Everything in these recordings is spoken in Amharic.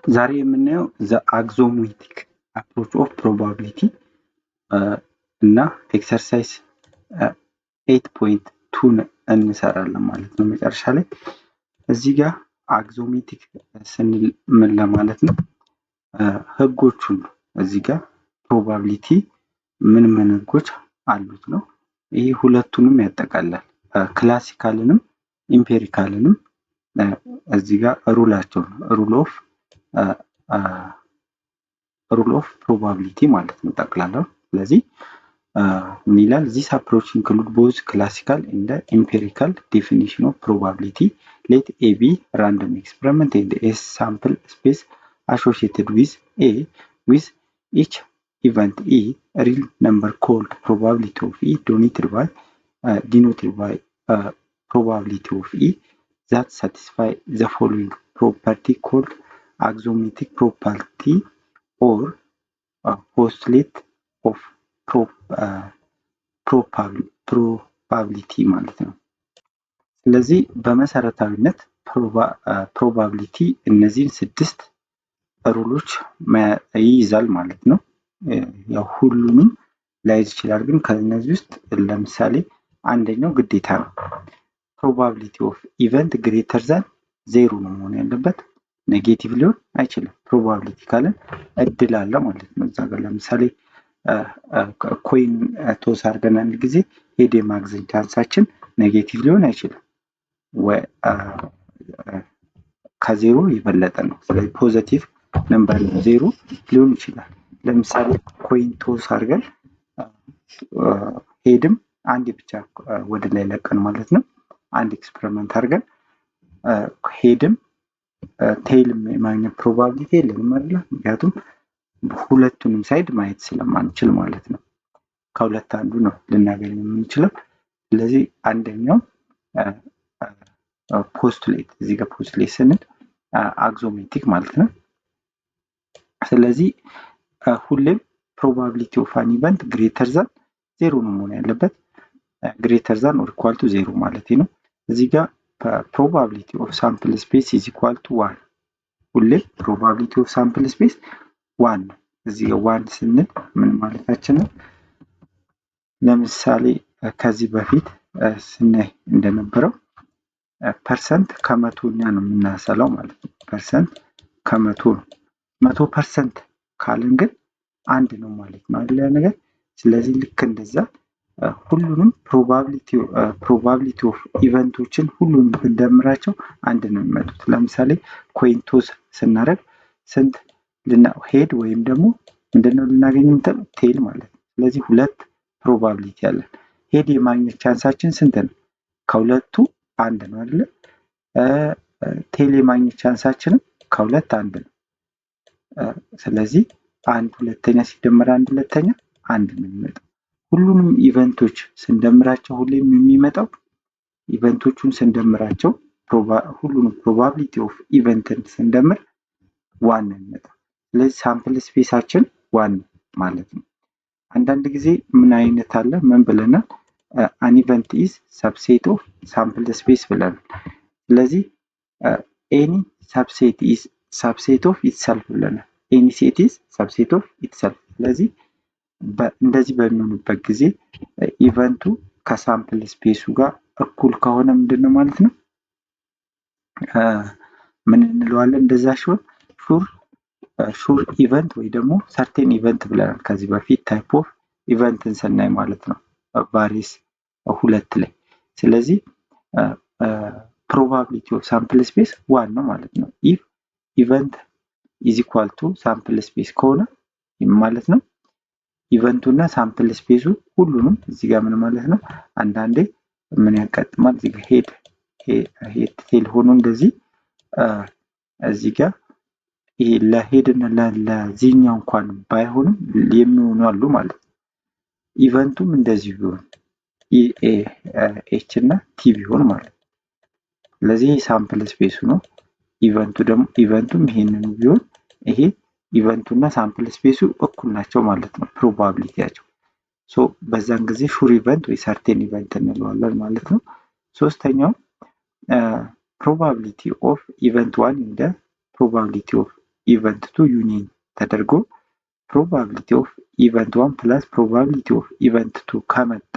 ዛሬ የምናየው ዘ አክዞሜቲክ አፕሮች ኦፍ ፕሮባቢሊቲ እና ኤክሰርሳይዝ 8.2 እንሰራለን ማለት ነው። መጨረሻ ላይ እዚህ ጋር አክዞሜቲክ ስንል ምን ለማለት ነው? ህጎቹን ነው። እዚህ ጋር ፕሮባቢሊቲ ምን ህጎች አሉት ነው። ይህ ሁለቱንም ያጠቃላል፣ ክላሲካልንም ኢምፔሪካልንም። እዚህ ጋር ሩላቸው ነው፣ ሩል ኦፍ ፕሮባቢሊቲ ማለት ነው ጠቅላላው። ስለዚህ ምን ይላል? ዚስ አፕሮች ኢንክሉድ ቦዝ ክላሲካል እንደ ኢምፔሪካል ዴፊኒሽን ኦፍ ፕሮባቢሊቲ ሌት ኤ ቢ ራንደም ኤክስፐሪመንት ኤንድ ኤስ ሳምፕል ስፔስ associated with A with each event E real number called probability of E denoted by probability of E that satisfy the following property called axiomatic property or postulate of probability ማለት ነው። ስለዚህ በመሰረታዊነት ፕሮባቢሊቲ እነዚህን 6 ሩሎች ይይዛል ማለት ነው። ያው ሁሉንም ላይዝ ይችላል፣ ግን ከነዚህ ውስጥ ለምሳሌ አንደኛው ግዴታ ነው። ፕሮባቢሊቲ ኦፍ ኢቨንት ግሬተር ዛን 0 ነው መሆን ያለበት፣ ኔጌቲቭ ሊሆን አይችልም። ፕሮባቢሊቲ ካለን እድል አለ ማለት ነው። እዛ ጋር ለምሳሌ ኮይን ቶስ አድርገን አንድ ጊዜ ሄድ የማግኘት ቻንሳችን ኔጌቲቭ ሊሆን አይችልም፣ ከዜሮ የበለጠ ነው። ስለዚህ ፖዚቲቭ ነምበር 0 ሊሆን ይችላል። ለምሳሌ ኮይን ቶስ አድርገን ሄድም አንድ ብቻ ወደ ላይ ለቀን ማለት ነው። አንድ ኤክስፐሪመንት አድርገን ሄድም ቴይልም የማግኘት ፕሮባቢሊቲ የለንም አይደል? ምክንያቱም ሁለቱንም ሳይድ ማየት ስለማንችል ማለት ነው። ከሁለት አንዱ ነው ልናገኝ የምንችለው። ስለዚህ አንደኛው ፖስቱሌት፣ እዚህ ጋር ፖስቱሌት ስንል አክዞሜቲክ ማለት ነው። ስለዚህ ሁሌም ፕሮባቢሊቲ ኦፍ አን ኢቨንት ግሬተር ዛን 0 ነው መሆን ያለበት፣ ግሬተር ዛን ኦር ኢኳል ቱ 0 ማለት ነው። እዚህ ጋር ፕሮባቢሊቲ ኦፍ ሳምፕል ስፔስ ኢዝ ኢኳል ቱ 1፣ ሁሌም ፕሮባቢሊቲ ኦፍ ሳምፕል ስፔስ 1 ነው። እዚህ ጋር 1 ስንል ምን ማለታችን ነው? ለምሳሌ ከዚህ በፊት ስናይ እንደነበረው ፐርሰንት ከመቶኛ ነው የምናሰላው ማለት ነው። ፐርሰንት ከመቶ ነው። 100% ካልን ግን 1 ነው ማለት ነው አይደል ነገር። ስለዚህ ልክ እንደዛ ሁሉንም ፕሮባቢሊቲ ኦፍ ኢቨንቶችን ሁሉንም ብንደምራቸው 1 ነው የሚመጡት። ለምሳሌ ኮይን ቶስ ስናደርግ ስንት ሄድ ወይም ደግሞ ምንድነው ልናገኝ የምንችለው? ቴል ማለት ነው። ስለዚህ 2 ፕሮባቢሊቲ አለን። ሄድ የማግኘት ቻንሳችን ስንት ነው? ከሁለቱ 1 ነው አይደል? ቴል የማግኘት ቻንሳችንም ከሁለት 1 ነው። ስለዚህ 1 ሁለተኛ ሲደመር 1 ሁለተኛ 1 ነው የሚመጣው። ሁሉንም ኢቨንቶች ስንደምራቸው ሁሌም የሚመጣው ኢቨንቶቹን ስንደምራቸው ሁሉንም ፕሮባቢሊቲ ኦፍ ኢቨንትን ስንደምር 1 ነው የሚመጣው። ስለዚህ ሳምፕል ስፔሳችን 1 ማለት ነው። አንዳንድ ጊዜ ምን አይነት አለ? ምን ብለናል? አን ኢቨንት ኢዝ ሰብሴት ኦፍ ሳምፕል ስፔስ ብለናል። ስለዚህ ኤኒ ሰብሴት ኢዝ ሰብሴት ኦፍ ኢትሰልፍ ብለናል። ኤኒ ሴት ኢዝ ሰብሴት ኦፍ ኢትሰልፍ። ስለዚህ እንደዚህ በሚሆንበት ጊዜ ኢቨንቱ ከሳምፕል ስፔሱ ጋር እኩል ከሆነ ምንድነው ማለት ነው? ምን እንለዋለን? እንደዛ ሲሆን ሹር ኢቨንት ወይ ደግሞ ሰርቴን ኢቨንት ብለናል ከዚህ በፊት ታይፕ ኦፍ ኢቨንትን ስናይ ማለት ነው ቫሪስ 2 ላይ። ስለዚህ ፕሮባቢሊቲ ኦፍ ሳምፕል ስፔስ 1 ነው ማለት ነው። ኢፍ ኢቨንት ኢዝ ኢኳል ቱ ሳምፕል ስፔስ ከሆነ ማለት ነው ኢቨንቱ እና ሳምፕል ስፔሱ ሁሉንም እዚህ ጋር ምን ማለት ነው? አንዳንዴ ምን ያጋጥማል? እዚህ ጋር ሄድ ቴል ሆኖ እንደዚህ እዚህ ጋር ይሄ ለሄድ እና ለዚህኛው እንኳን ባይሆንም የሚሆኑ አሉ ማለት ነው። ኢቨንቱም እንደዚህ ቢሆን ኤች እና ቲ ቢሆን ማለት ነው። ስለዚህ ሳምፕል ስፔሱ ነው። ኢቨንቱም ይሄንን ቢሆን ይሄ ኢቨንቱ እና ሳምፕል ስፔሱ እኩል ናቸው ማለት ነው ፕሮባቢሊቲያቸው። ሶ በዛን ጊዜ ሹር ኢቨንት ወይ ሰርቴን ኢቨንት እንለዋለን ማለት ነው። ሶስተኛው ፕሮባቢሊቲ ኦፍ ኢቨንት 1 እንደ ፕሮባቢሊቲ ኦፍ ኢቨንት ቱ ዩኒየን ተደርጎ ፕሮባቢሊቲ ኦፍ ኢቨንት 1 ፕላስ ፕሮባቢሊቲ ኦፍ ኢቨንት 2 ከመጣ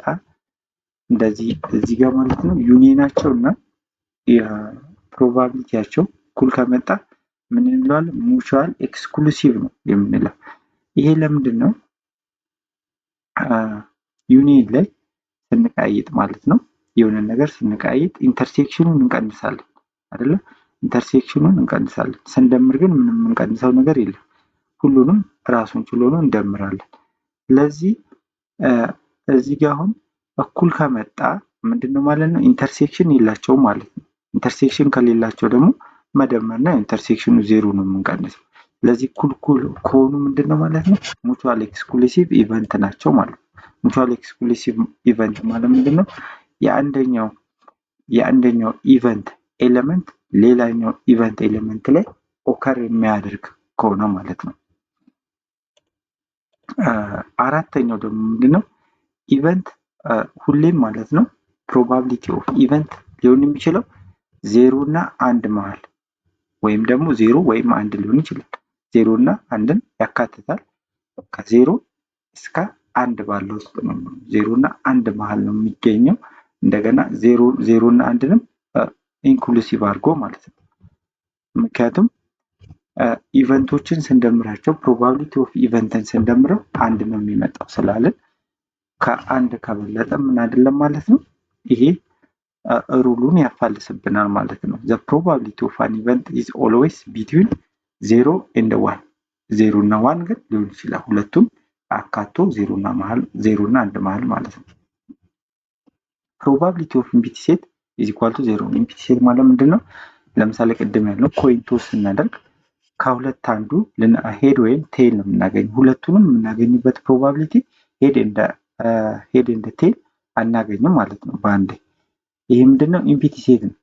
እንደዚህ እዚህ ጋር ማለት ነው ዩኒየናቸው እና የፕሮባቢሊቲያቸው እኩል ከመጣ ምን እንለዋለን? ሙቹዋል ኤክስክሉሲቭ ነው የምንለው። ይሄ ለምንድን ነው? ዩኒየን ላይ ስንቀያይጥ ማለት ነው የሆነ ነገር ስንቀያይጥ ኢንተርሴክሽኑን እንቀንሳለን አይደለ? ኢንተርሴክሽኑን እንቀንሳለን። ስንደምር ግን ምንም እንቀንሰው ነገር የለም። ሁሉንም ራሱን ችሎ ነው እንደምራለን። ስለዚህ እዚህ ጋር አሁን እኩል ከመጣ ምንድነው ማለት ነው? ኢንተርሴክሽን የላቸውም ማለት ነው። ኢንተርሴክሽን ከሌላቸው ደግሞ መደመርና ኢንተርሴክሽኑ ዜሮ ነው የምንቀንሰው። ስለዚህ እኩል ከሆኑ ምንድነው ማለት ነው? ሙቹዋል ኤክስክሉሲቭ ኢቨንት ናቸው ማለት ነው። ሙቹዋል ኤክስክሉሲቭ ኢቨንት ማለት ምንድነው? የአንደኛው ኢቨንት ኤሌመንት ሌላኛው ኢቨንት ኤሌመንት ላይ ኦከር የሚያደርግ ከሆነ ማለት ነው። አራተኛው ደግሞ ምንድነው? ኢቨንት ሁሌም ማለት ነው ፕሮባቢሊቲ ኦፍ ኢቨንት ሊሆን የሚችለው 0 እና 1 መሃል ወይም ደግሞ 0 ወይም 1 ሊሆን ይችላል። 0 እና 1ን ያካትታል። ከ0 እስከ 1 ባለው ውስጥ ነው 0 እና 1 መሃል ነው የሚገኘው። እንደገና 0 እና 1ንም ኢንክሉሲቭ አድርጎ ማለት ነው። ምክንያቱም ኢቨንቶችን ስንደምራቸው ፕሮባቢሊቲ ኦፍ ኢቨንትን ስንደምረው 1 ነው የሚመጣው ስላለን ከ1 ከበለጠ ምን አይደለም ማለት ነው። ይሄ ሩሉን ያፋልስብናል ማለት ነው። the probability of an event is always between 0 and 1 0 እና 1 ግን ሊሆን ይችላል። ሁለቱም አካቶ 0 እና 1 መሃል ማለት ነው። probability of empty set is equal to 0 empty set ማለት ምንድነው? ለምሳሌ ቅድም ያለው ኮይን ቶስ ስናደርግ ከሁለት አንዱ ሄድ ወይም ቴል ነው የምናገኘው። ሁለቱንም የምናገኝበት ፕሮባቢሊቲ ሄድ እንደ ቴል አናገኝም ማለት ነው በአንዴ። ይሄ ምንድነው? ኢምፒቲ ሴት ነው።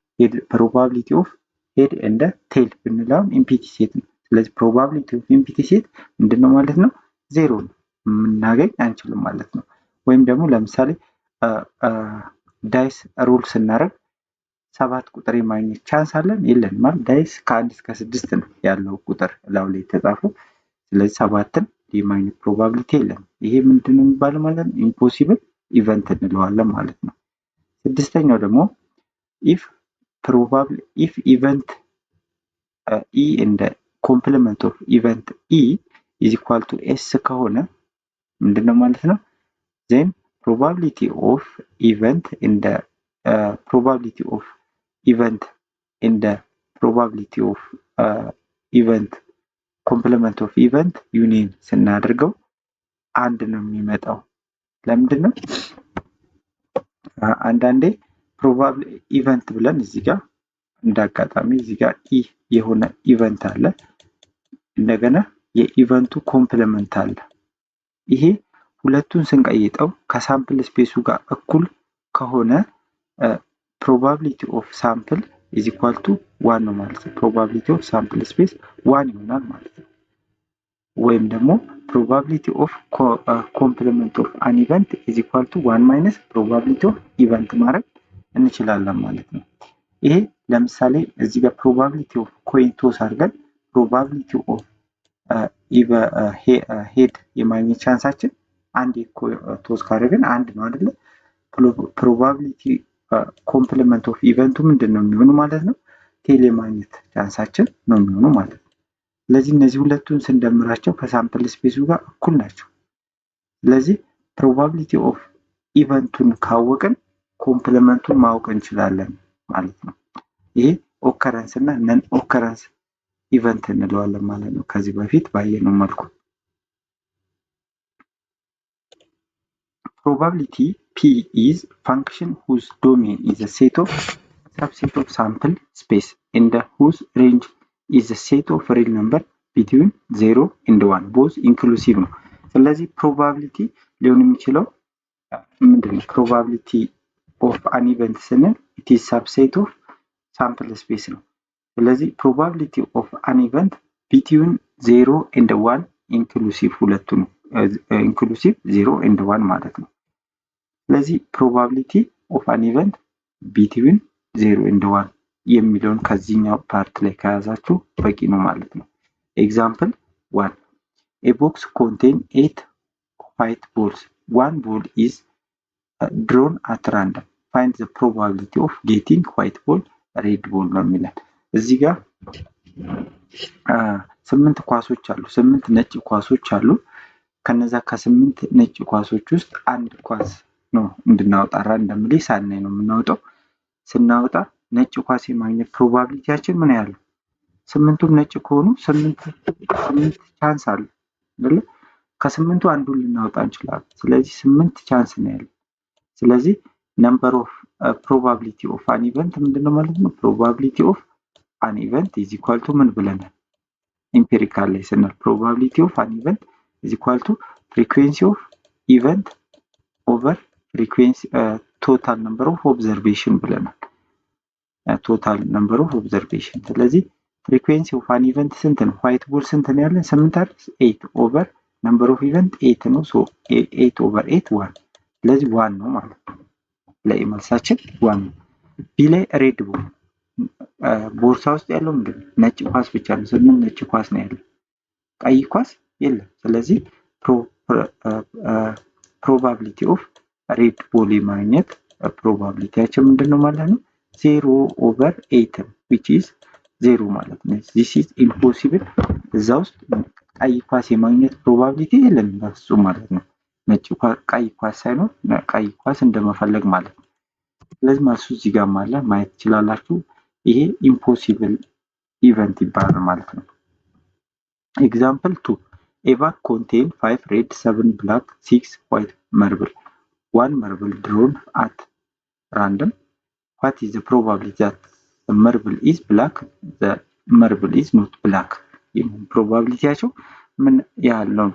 ፕሮባቢሊቲ ኦፍ ሄድ እንደ ቴል ብንለው ኢምፒቲ ሴት ነው። ስለዚህ ፕሮባቢሊቲ ኦፍ ኢምፒቲ ሴት ምንድነው ማለት ነው? 0 ነው፣ የምናገኝ አንችልም ማለት ነው። ወይም ደግሞ ለምሳሌ ዳይስ ሩል ስናደርግ 7 ቁጥር የማግኘት ቻንስ አለን የለን ማለት ዳይስ ከ1 እስከ 6 ነው ያለው ቁጥር ላው ላይ የተጻፈው። ስለዚህ 7ን የማግኘት ፕሮባቢሊቲ የለም። ይሄ ምንድነው የሚባለው ማለት ነው? ኢምፖሲብል ኢቨንት እንለዋለን ማለት ነው። ስድስተኛው ደግሞ if event e and complement of event e is equal to s ከሆነ ምንድነው ማለት ነው? then probability of event in the probability of event in the probability of event complement of event union ስናደርገው አንድ ነው የሚመጣው። ለምንድን ነው? አንዳንዴ ፕሮባብል ኢቨንት ብለን እዚህ ጋር እንዳጋጣሚ እዚህ ጋር ኢ የሆነ ኢቨንት አለ፣ እንደገና የኢቨንቱ ኮምፕሊመንት አለ። ይሄ ሁለቱን ስንቀይጠው ከሳምፕል ስፔሱ ጋር እኩል ከሆነ ፕሮባቢሊቲ ኦፍ ሳምፕል ኢዝ ኢኳል ቱ 1 ነው ማለት ነው። ፕሮባቢሊቲ ኦፍ ሳምፕል ስፔስ 1 ይሆናል ማለት ነው። ወይም ደግሞ probability of complement of an event is equal to 1 minus probability of event ማድረግ እንችላለን ማለት ነው። ይሄ ለምሳሌ እዚህ ጋር probability of coin toss አድርገን probability of ሄድ የማግኘት ቻንሳችን አንድ ቶስ ካደረግን አንድ ነው አይደለ? probability complement of event ምንድነው የሚሆነው ማለት ነው? ቴል የማግኘት ቻንሳችን ነው የሚሆነው ማለት ነው። ስለዚህ እነዚህ ሁለቱን ስንደምራቸው ከሳምፕል ስፔሱ ጋር እኩል ናቸው። ስለዚህ ፕሮባቢሊቲ ኦፍ ኢቨንቱን ካወቅን ኮምፕሊመንቱን ማወቅ እንችላለን ማለት ነው። ይሄ ኦከረንስ እና ነን ኦከረንስ ኢቨንት እንለዋለን ማለት ነው። ከዚህ በፊት ባየነው መልኩ probability p is function whose domain is a set of subset of sample space and whose range is a set of real number between 0 and 1 both inclusive ነው። ስለዚህ probability ሊሆን የሚችለው ምንድነው? probability of an event ስንል it is subset of sample space ነው። ስለዚህ probability of an event between 0 and 1 inclusive ሁለቱ ነው። inclusive 0 and 1 ማለት ነው። ስለዚህ probability of an event between 0 and 1 የሚለውን ከዚህኛው ፓርት ላይ ከያዛችሁ በቂ ነው ማለት ነው። Example 1. A box contains 8 white balls. One ball is drawn at random. Find the probability of getting white ball, red ball ነው የሚለን። እዚህ ጋር 8 ኳሶች አሉ። 8 ነጭ ኳሶች አሉ። ከነዛ ከ8 ነጭ ኳሶች ውስጥ አንድ ኳስ ነው እንድናወጣ ራንደምሊ ሳናይ ነው የምናወጣው። ስናወጣ ነጭ ኳስ የማግኘት ፕሮባቢሊቲያችን ምን ያህል ነው? 8ቱም ነጭ ከሆኑ 8 ቻንስ አለ አይደል? ከ8ቱ አንዱን ልናወጣ እንችላለን። ስለዚህ 8 ቻንስ ነው ያለው። ስለዚህ ነምበር ኦፍ ፕሮባቢሊቲ ኦፍ አን ኢቨንት ምንድነው ማለት ነው? ፕሮባቢሊቲ ኦፍ አን ኢቨንት ኢዝ ኢኳል ቱ ምን ብለናል? ኢምፒሪካል ላይ ስናል ፕሮባቢሊቲ ኦፍ አን ኢቨንት ኢዝ ኢኳል ቱ ፍሪኩዌንሲ ኦፍ ኢቨንት ኦቨር ፍሪኩዌንሲ ቶታል ነምበር ኦፍ ኦብዘርቬሽን ብለናል። ቶታል ነምበር ኦፍ ኦብዘርቬሽን። ስለዚህ ፍሪኩዌንሲ ኦፍ አን ኢቨንት ስንት ነው? ዋይት ቦል ስንት ነው ያለን? 8 አይደል? 8 ኦቨር ነምበር ኦፍ ኢቨንት 8 ነው። ሶ 8 ኦቨር 8 1። ስለዚህ 1 ነው ማለት ነው። ላይ መልሳችን 1 ነው። ቢ ላይ ሬድ ቦል ቦርሳ ውስጥ ያለው ምንድን ነው? ነጭ ኳስ ብቻ ነው። 8 ነጭ ኳስ ነው ያለው፣ ቀይ ኳስ የለም። ስለዚህ ፕሮባቢሊቲ ኦፍ ሬድ ቦል የማግኘት ፕሮባቢሊቲያችን ምንድን ነው ማለት ነው? 0 ኦቨር 8 ነው which is 0 ማለት ነው። this is impossible። እዛ ውስጥ ቀይ ኳስ የማግኘት ፕሮባቢሊቲ የለም በፍጹም ማለት ነው። ነጭ ቀይ ኳስ ሳይኖር ቀይ ኳስ እንደመፈለግ ማለት ነው። ስለዚህ መልሱ እዚህ ጋር አለ ማየት ትችላላችሁ። ይሄ ኢምፖሲብል ኢቨንት ይባላል ማለት ነው። ኤግዛምፕል 2 a bag contains 5 red, 7 black, 6 white marble. One marble drawn at random. What is the probability that the marble is black, the marble is not black? ፕሮባቢሊቲያቸው ምን ያህል ነው?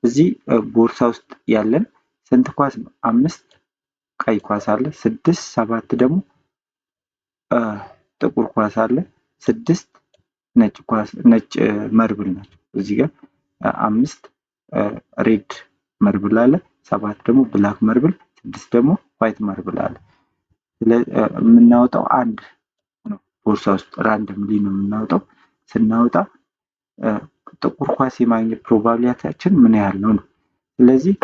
እዚህ ቦርሳ ውስጥ ያለን ስንት ኳስ ነው? 5 ቀይ ኳስ አለ፣ 6 7 ደግሞ ጥቁር ኳስ አለ፣ 6 ነጭ ኳስ ነጭ መርብል ናቸው። እዚህ ጋር 5 ሬድ መርብል አለ፣ 7 ደግሞ ብላክ መርብል፣ 6 ደግሞ ዋይት መርብል አለ። የምናወጣው አንድ ነው። ቦርሳ ውስጥ ራንደምሊ ነው የምናወጣው። ስናወጣ ጥቁር ኳስ የማግኘት ፕሮባቢሊቲያችን ምን ያህል ነው? ስለዚህ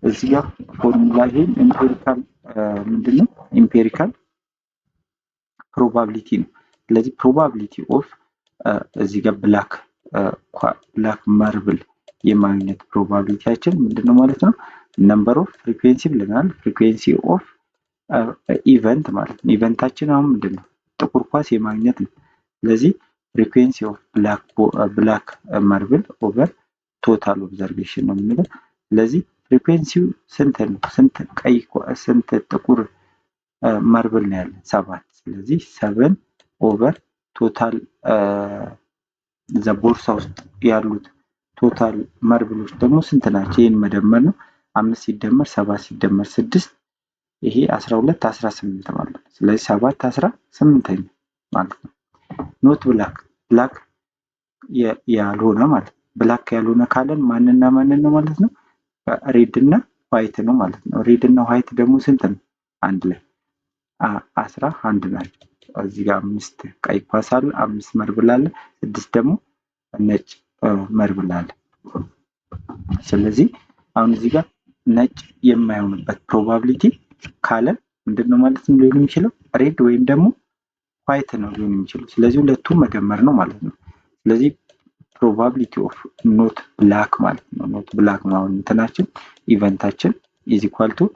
እዚህ ጋር ፎርሙላ ይሄን ኢምፒሪካል ምንድነው? ኢምፒሪካል ፕሮባቢሊቲ ነው። ስለዚህ ፕሮባቢሊቲ ኦፍ እዚህ ጋር ብላክ ማርብል የማግኘት ፕሮባቢሊቲያችን ምንድነው ማለት ነው? ነምበር ኦፍ ፍሪኩዌንሲ ብለናል። ፍሪኩዌንሲ ኦፍ ኢቨንት ማለት ነው። ኢቨንታችን አሁን ምንድነው? ጥቁር ኳስ የማግኘት ነው። ስለዚህ ፍሪኩዌንሲ ኦፍ ብላክ ማርብል ኦቨር ቶታል ኦብዘርቬሽን ነው የምንለው። ስለዚህ ፍሪኩዌንሲው ስንት ነው? ስንት ጥቁር ማርብል ነው ያለን? 7። ስለዚህ 7 ኦቨር ቶታል ቦርሳ ውስጥ ያሉት ቶታል ማርብሎች ደግሞ ስንት ናቸው? ይህን መደመር ነው። 5 ሲደመር 7 ሲደመር 6 ይሄ 12 18 ማለት ነው። ስለዚህ 7 18 ማለት ነው። ኖት ብላክ ያልሆነ ማለት ነው። ብላክ ያልሆነ ካለን ማንና ማንን ነው ማለት ነው? ሬድ እና ዋይት ነው ማለት ነው። ሬድ እና ዋይት ደግሞ ስንት ነው? አንድ ላይ 11 ናቸው። እዚህ ጋር 5 ቀይ ኳስ አለ፣ 5 መርብል አለ፣ 6 ደግሞ ነጭ መርብል አለ። ስለዚህ አሁን እዚህ ጋር ነጭ የማይሆንበት ፕሮባቢሊቲ ካለ ምንድነው ማለት ነው ሊሆን የሚችለው? ሬድ ወይም ደግሞ ዋይት ነው ሊሆን የሚችለው። ስለዚህ ሁለቱም መደመር ነው ማለት ነው። ስለዚህ ፕሮባቢሊቲ ኦፍ ኖት ብላክ ማለት ነው። ኖት ብላክ ነው እንትናችን ኢቨንታችን ኢዝ ኢኳል ቱ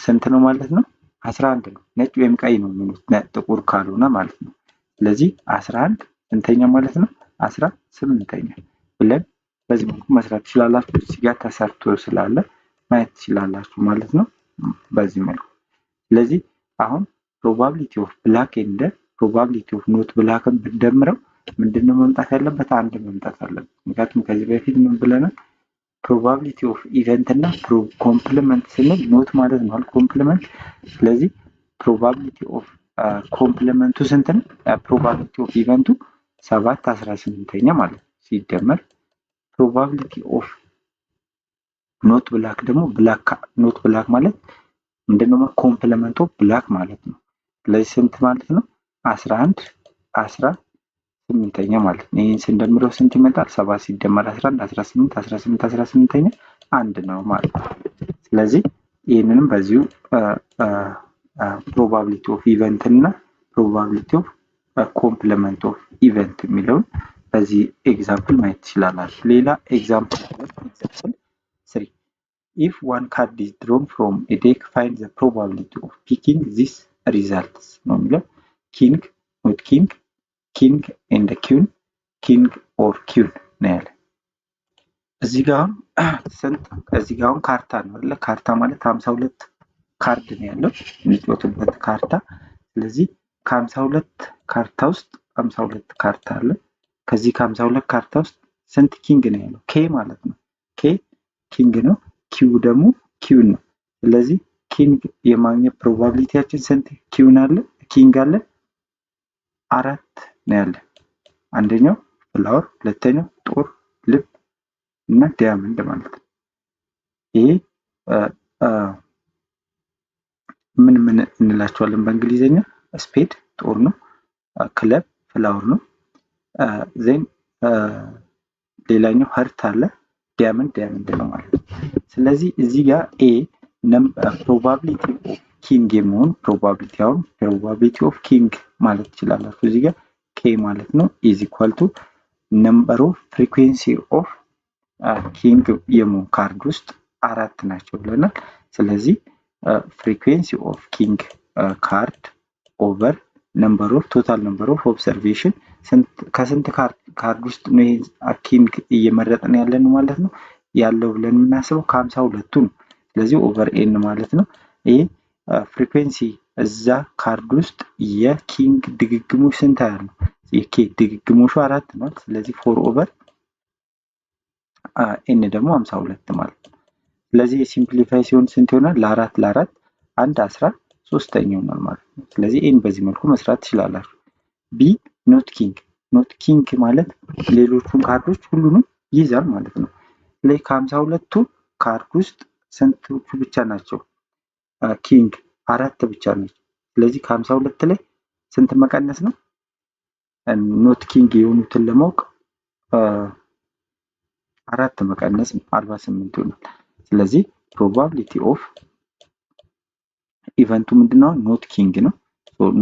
ስንት ነው ማለት ነው? 11 ነው። ነጭ ወይም ቀይ ነው የሚሉት ጥቁር ካልሆነ ማለት ነው። ስለዚህ 11 ስንተኛ ማለት ነው? 18ኛ ብለን በዚህ መልኩ መስራት ትችላላችሁ። እዚህ ጋር ተሰርቶ ስላለ ማየት ትችላላችሁ ማለት ነው በዚህ መልኩ። ስለዚህ አሁን ፕሮባቢሊቲ ኦፍ ብላክ ኤንድ ፕሮባቢሊቲ ኦፍ ኖት ብላክን ብንደምረው ምንድነው መምጣት ያለበት? አንድ መምጣት አለበት። ምክንያቱም ከዚህ በፊት ምን ብለናል? ፕሮባቢሊቲ ኦፍ ኢቨንት እና ኮምፕሊመንት ስንል ኖት ማለት ነው ኮምፕሊመንት። ስለዚህ ፕሮባቢሊቲ ኦፍ ኮምፕሊመንቱ ስንት ነው? ፕሮባቢሊቲ ኦፍ ኢቨንቱ 7 18ኛ ማለት ነው ሲደመር ፕሮባቢሊቲ ኦፍ ኖት ብላክ ደግሞ ኖት ብላክ ማለት ምንድነው? ኮምፕሊመንት ኦፍ ብላክ ማለት ነው። ስለዚህ ስንት ማለት ነው? 11 8ኛ ማለት ነው። ይሄን ስንደምረው ስንት ይመጣል? 7 ሲደመር 11 18 18 18ኛ 1 ነው ማለት ነው። ስለዚህ ይህንንም በዚሁ ፕሮባቢሊቲ ኦፍ ኢቨንት እና ፕሮባቢሊቲ ኦፍ ኮምፕሊመንት ኦፍ ኢቨንት የሚለውን በዚህ ኤግዛምፕል ማየት ትችላላችሁ። ሌላ ኤግዛምፕል 3 if one card is drawn from a deck find the probability of picking this results ነው የሚለው king not king king and queen king or queen ነው ያለ። እዚህ ጋር አሁን ካርታ ነው አይደል? ካርታ ማለት 52 ካርድ ነው ያለው የሚጫወቱበት ካርታ። ስለዚህ ከ52 ካርታ ውስጥ 52 ካርታ አለ። ከዚህ ከ52 ካርታ ውስጥ ስንት ኪንግ ነው ያለው? ኬ ማለት ነው። ኬ ኪንግ ነው፣ ኪው ደግሞ ኪውን ነው። ስለዚህ ኪንግ የማግኘት ፕሮባቢሊቲያችን ስንት ኪውን አለ? ኪንግ አለ 4 ነው ያለ። አንደኛው ፍላወር፣ ሁለተኛው ጦር፣ ልብ እና ዲያመንድ ማለት ነው። ይሄ ምን እንላቸዋለን በእንግሊዘኛ? ስፔድ ጦር ነው፣ ክለብ ፍላወር ነው። ዜን ሌላኛው ሀርት አለ፣ ዲያመንድ ነው ማለት ነው። ስለዚህ እዚህ ጋር ኤ ፕሮባቢሊቲ ኦፍ ኪንግ የመሆን ፕሮባቢሊቲ አሁን ፕሮባቢሊቲ ኦፍ ኪንግ ማለት ትችላላችሁ። እዚህ ጋር ኬ ማለት ነው ኢዝ ኢኳል ቱ ነምበር ኦፍ ፍሪኩዌንሲ ኦፍ ኪንግ የመሆን ካርድ ውስጥ 4 ናቸው ብለናል። ስለዚህ ፍሪኩዌንሲ ኦፍ ኪንግ ካርድ ኦቨር ነምበር ኦፍ ቶታል ነምበር ኦፍ ኦብሰርቬሽን ከስንት ካርድ ውስጥ ነው ይሄ ኪንግ እየመረጥን ያለን ማለት ነው ያለው ብለን የምናስበው ከ52ቱ ነው። ስለዚህ ኦቨር ኤን ማለት ነው። ይሄ ፍሪኩዌንሲ እዛ ካርድ ውስጥ የኪንግ ድግግሞሽ ስንት ያለው? የኬ ድግግሞሹ 4 ነው። ስለዚህ 4 ኦቨር ኤን ደግሞ 52 ማለት ነው። ስለዚህ ሲምፕሊፋይ ሲሆን ስንት ይሆናል? ለ4 1 13 ይሆናል ማለት ነው። ስለዚህ ኤን በዚህ መልኩ መስራት ትችላላችሁ። ቢ ኖት ኪንግ ማለት ሌሎቹን ካርዶች ሁሉንም ይይዛል ማለት ነው። ላይ ከ52ቱ ካርድ ውስጥ ስንቶቹ ብቻ ናቸው ኪንግ? 4 ብቻ ናቸው። ስለዚህ ከ52 ላይ ስንት መቀነስ ነው? ኖት ኪንግ የሆኑትን ለማወቅ 4 መቀነስ 48 ይሆናል። ስለዚህ ፕሮባቢሊቲ ኦፍ ኢቨንቱ ምንድነው? ኖት ኪንግ ነው።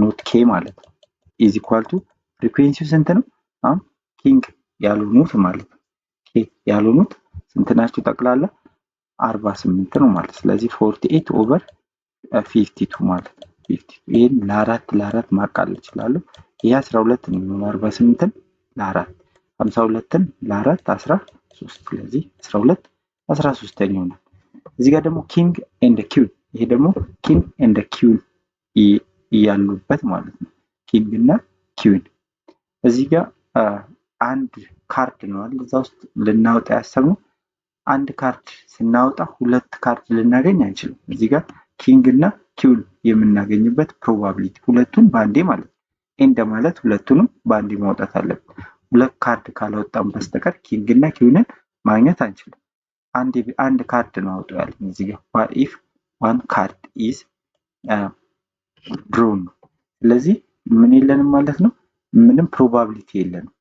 ኖት ኬ ማለት ነው ኢዝ ኢኳል ቱ ፍሪኩዌንሲው ስንት ነው? አሁን ኪንግ ያልሆኑት ማለት ነው። ኬ ያልሆኑት ስንት ናቸው ጠቅላላ? 48 ነው ማለት። ስለዚህ 48 ኦቨር 52 ማለት ነው። 52 ይሄን ለ4 ማቃለል እችላለሁ። ይሄ 12 ነው የሚሆነው 48ን ለ4 52ን ለ4 13 ስለዚህ 12 13ኛ ይሆናል። እዚህ ጋር ደግሞ ኪንግ ኤንድ ኪውን ይሄ ደግሞ ኪንግ ኤንድ ኪውን ያሉበት ማለት ነው። ኪንግ እና ኪውን እዚህ ጋር አንድ ካርድ ነው አይደል? እዛ ውስጥ ልናወጣ ያሰብነው አንድ ካርድ ስናወጣ 2 ካርድ ልናገኝ አንችልም። እዚህ ጋር ኪንግ እና ኪውን የምናገኝበት ፕሮባቢሊቲ ሁለቱን ባንዴ ማለት ነው። ኤንድ ማለት ሁለቱንም ባንዴ ማውጣት አለብን። 2 ካርድ ካላወጣን በስተቀር ኪንግ እና ኪውንን ማግኘት አንችልም። አንድ ካርድ ነው አውጡ ያለን እዚህ ጋር if one card is drawn ስለዚህ ምን የለንም ማለት ነው። ምንም ፕሮባቢሊቲ የለንም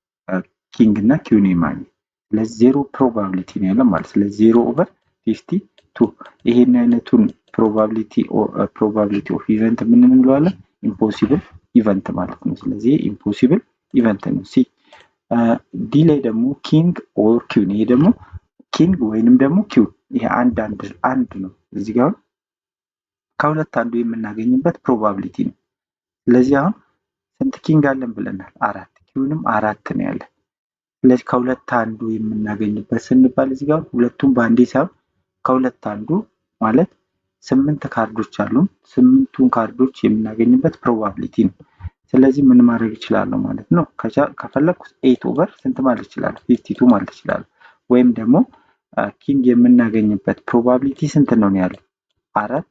ኪንግ እና ኪውን የማግኘት። ስለዚህ 0 ፕሮባቢሊቲ ነው ያለን ማለት። ስለዚህ 0 ኦቨር 52 ይሄን አይነቱን ፕሮባቢሊቲ ኦፍ ኢቨንት ምን እንለዋለን? ኢምፖሲብል ኢቨንት ማለት ነው። ስለዚህ ኢምፖሲብል ኢቨንት ነው። ሲ ዲ ላይ ደግሞ ኪንግ ኦር ኪውን ይሄ ደግሞ ኪንግ ወይንም ደግሞ ኪውን ይሄ አንድ ነው። እዚህ ጋር ከሁለት አንዱ የምናገኝበት ፕሮባቢሊቲ ነው። ስለዚህ አሁን ስንት ኪንግ አለን ብለናል? 4 ኪውንም 4 ነው ያለን። ስለዚህ ከሁለት አንዱ የምናገኝበት ስንባል እዚህ ጋር ሁለቱም ባንዴ ሳይሆን ከሁለት አንዱ ማለት 8 ካርዶች አሉን። 8ቱን ካርዶች የምናገኝበት ፕሮባቢሊቲ ነው። ስለዚህ ምን ማድረግ እችላለሁ ማለት ነው? ከፈለኩ 8 ኦቨር ስንት ማለት እችላለሁ? 52 ማለት እችላለሁ። ወይም ደግሞ ኪንግ የምናገኝበት ፕሮባቢሊቲ ስንት ነው ያለው? 4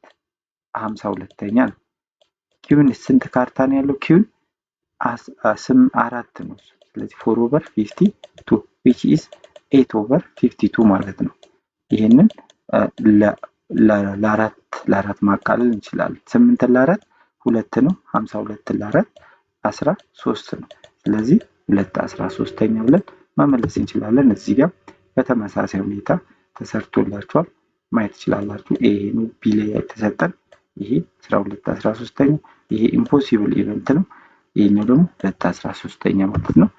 52ኛ ነው። ኪውን ስንት ካርታ ነው ያለው? ኪውን 4 ነው። ስለዚህ 4 ኦቨር 52 which is 8 ኦቨር 52 ማለት ነው። ይሄንን ለአራት ማቃለል እንችላለን። 8 ለ4 2 ነው። 52 ለ4 13 ነው። ስለዚህ 2/13 ብለን መመለስ እንችላለን። እዚህ ጋር በተመሳሳይ ሁኔታ ተሰርቶላችኋል ማየት ትችላላችሁ። ይሄ ነው ቢ ላይ የተሰጠን ይሄ 12/13 ይሄ ኢምፖሲብል ኢቨንት ነው። ይሄኛው ደግሞ 2/13 ማለት ነው።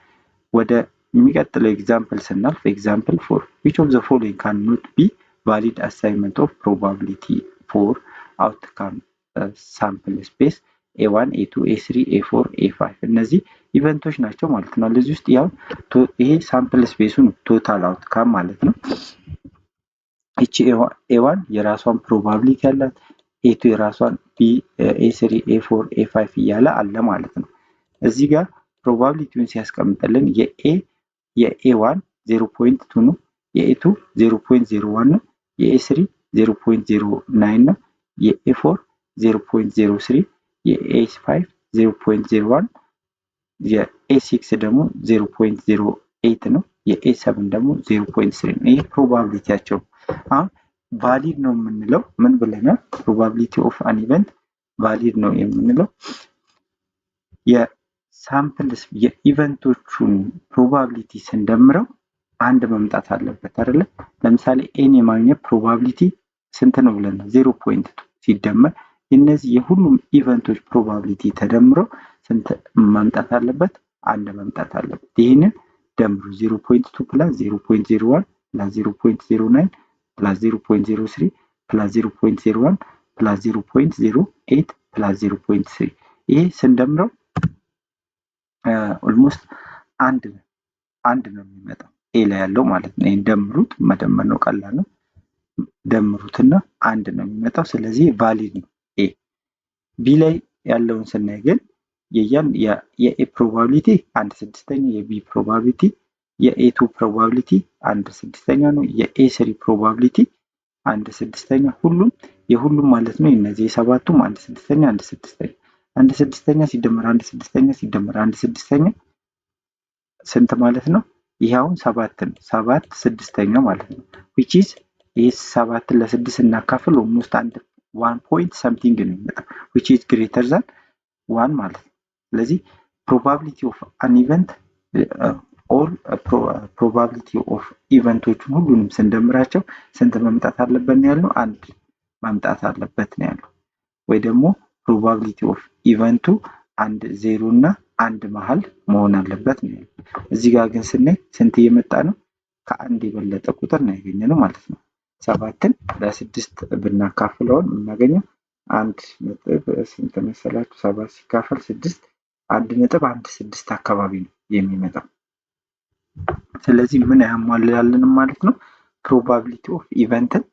ወደ የሚቀጥለው ኤግዛምፕል ስናልፍ ኤግዛምፕል 4 which of the following cannot be valid assignment of probability for outcome sample space A1 A2 A3 A4 A5 እነዚህ ኢቨንቶች ናቸው ማለት ነው። ለዚህ ውስጥ ያው ይሄ ሳምፕል ስፔሱን ቶታል አውትካም ማለት ነው። እቺ A1 የራሷን ፕሮባቢሊቲ ያላት A2 የራሷን B A3 A4 A5 እያለ አለ ማለት ነው። እዚህ ጋር ፕሮባቢሊቲውን ሲያስቀምጥልን የA1 0.2 ነው፣ የA2 0.01 ነው፣ የA3 0.09 ነው፣ የA4 0.03 የA5 0.01 የA6 ደግሞ 0.08 ነው፣ የA7 ደግሞ 0.3 ነው። ይሄ ፕሮባቢሊቲያቸው አሁን ቫሊድ ነው የምንለው ምን ብለናል? ፕሮባቢሊቲ ኦፍ አን ኢቨንት ቫሊድ ነው የምንለው የሳምፕልስ የኢቨንቶቹን ፕሮባቢሊቲ ስንደምረው አንድ መምጣት አለበት አይደለ? ለምሳሌ ኤን የማግኘት ፕሮባቢሊቲ ስንት ነው ብለናል? 0.2 ሲደመር እነዚህ የሁሉም ኢቨንቶች ፕሮባቢሊቲ ተደምረው ስንት መምጣት አለበት? አንድ መምጣት አለበት። ይህንን ደምሩ 0.2 ፕላስ 0.01 ፕላስ 0.09 ፕላስ 0.03 ፕላስ 0.01 ፕላስ 0.08 ፕላስ 0.3 ይሄ ስንደምረው ኦልሞስት አንድ ነው የሚመጣው ኤ ላይ ያለው ማለት ነው። ይሄን ደምሩት፣ መደመር ነው ቀላል ነው። ደምሩትና አንድ ነው የሚመጣው። ስለዚህ ቫሊድ ነው ኤ። ቢ ላይ ያለውን ስናይ ግን የኤ ፕሮባቢሊቲ 1/6 የቢ ፕሮባቢሊቲ የኤ2 ፕሮባቢሊቲ 1/6 ነው። የኤ3 ፕሮባቢሊቲ 1/6 ሁሉም የሁሉም ማለት ነው። እነዚህ የሰባቱም 1/6 1/6 1/6 ሲደመር 1/6 ሲደመር 1/6 ስንት ማለት ነው? ይሄው 7 ነው። 7/6 ማለት ነው። which is ይሄ 7 ለ6 እናካፍል ኦልሞስት 1 ፖይንት ሰምቲንግ ነው የሚመጣው which is greater than 1 ማለት ነው። ስለዚህ probability of an event all probability of ኢቨንቶቹን ሁሉንም ስንደምራቸው ስንት መምጣት አለበት ነው ያለው? አንድ መምጣት አለበት ነው ያለው። ወይ ደግሞ probability of ኢቨንቱ 0 እና 1 መሃል መሆን አለበት ነው ያለው። እዚህ ጋር ግን ስናይ ስንት እየመጣ ነው? ከአንድ የበለጠ ቁጥር ነው ያገኘነው ማለት ነው። 7ን ለ6 ብናካፍለው የምናገኘው 1 ነጥብ ስንት መሰላችሁ? 7 ሲካፈል 6 1.16 አካባቢ ነው የሚመጣው። ስለዚህ ምን ያሟላልንም ማለት ነው? ፕሮባቢሊቲ ኦፍ ኢቨንትን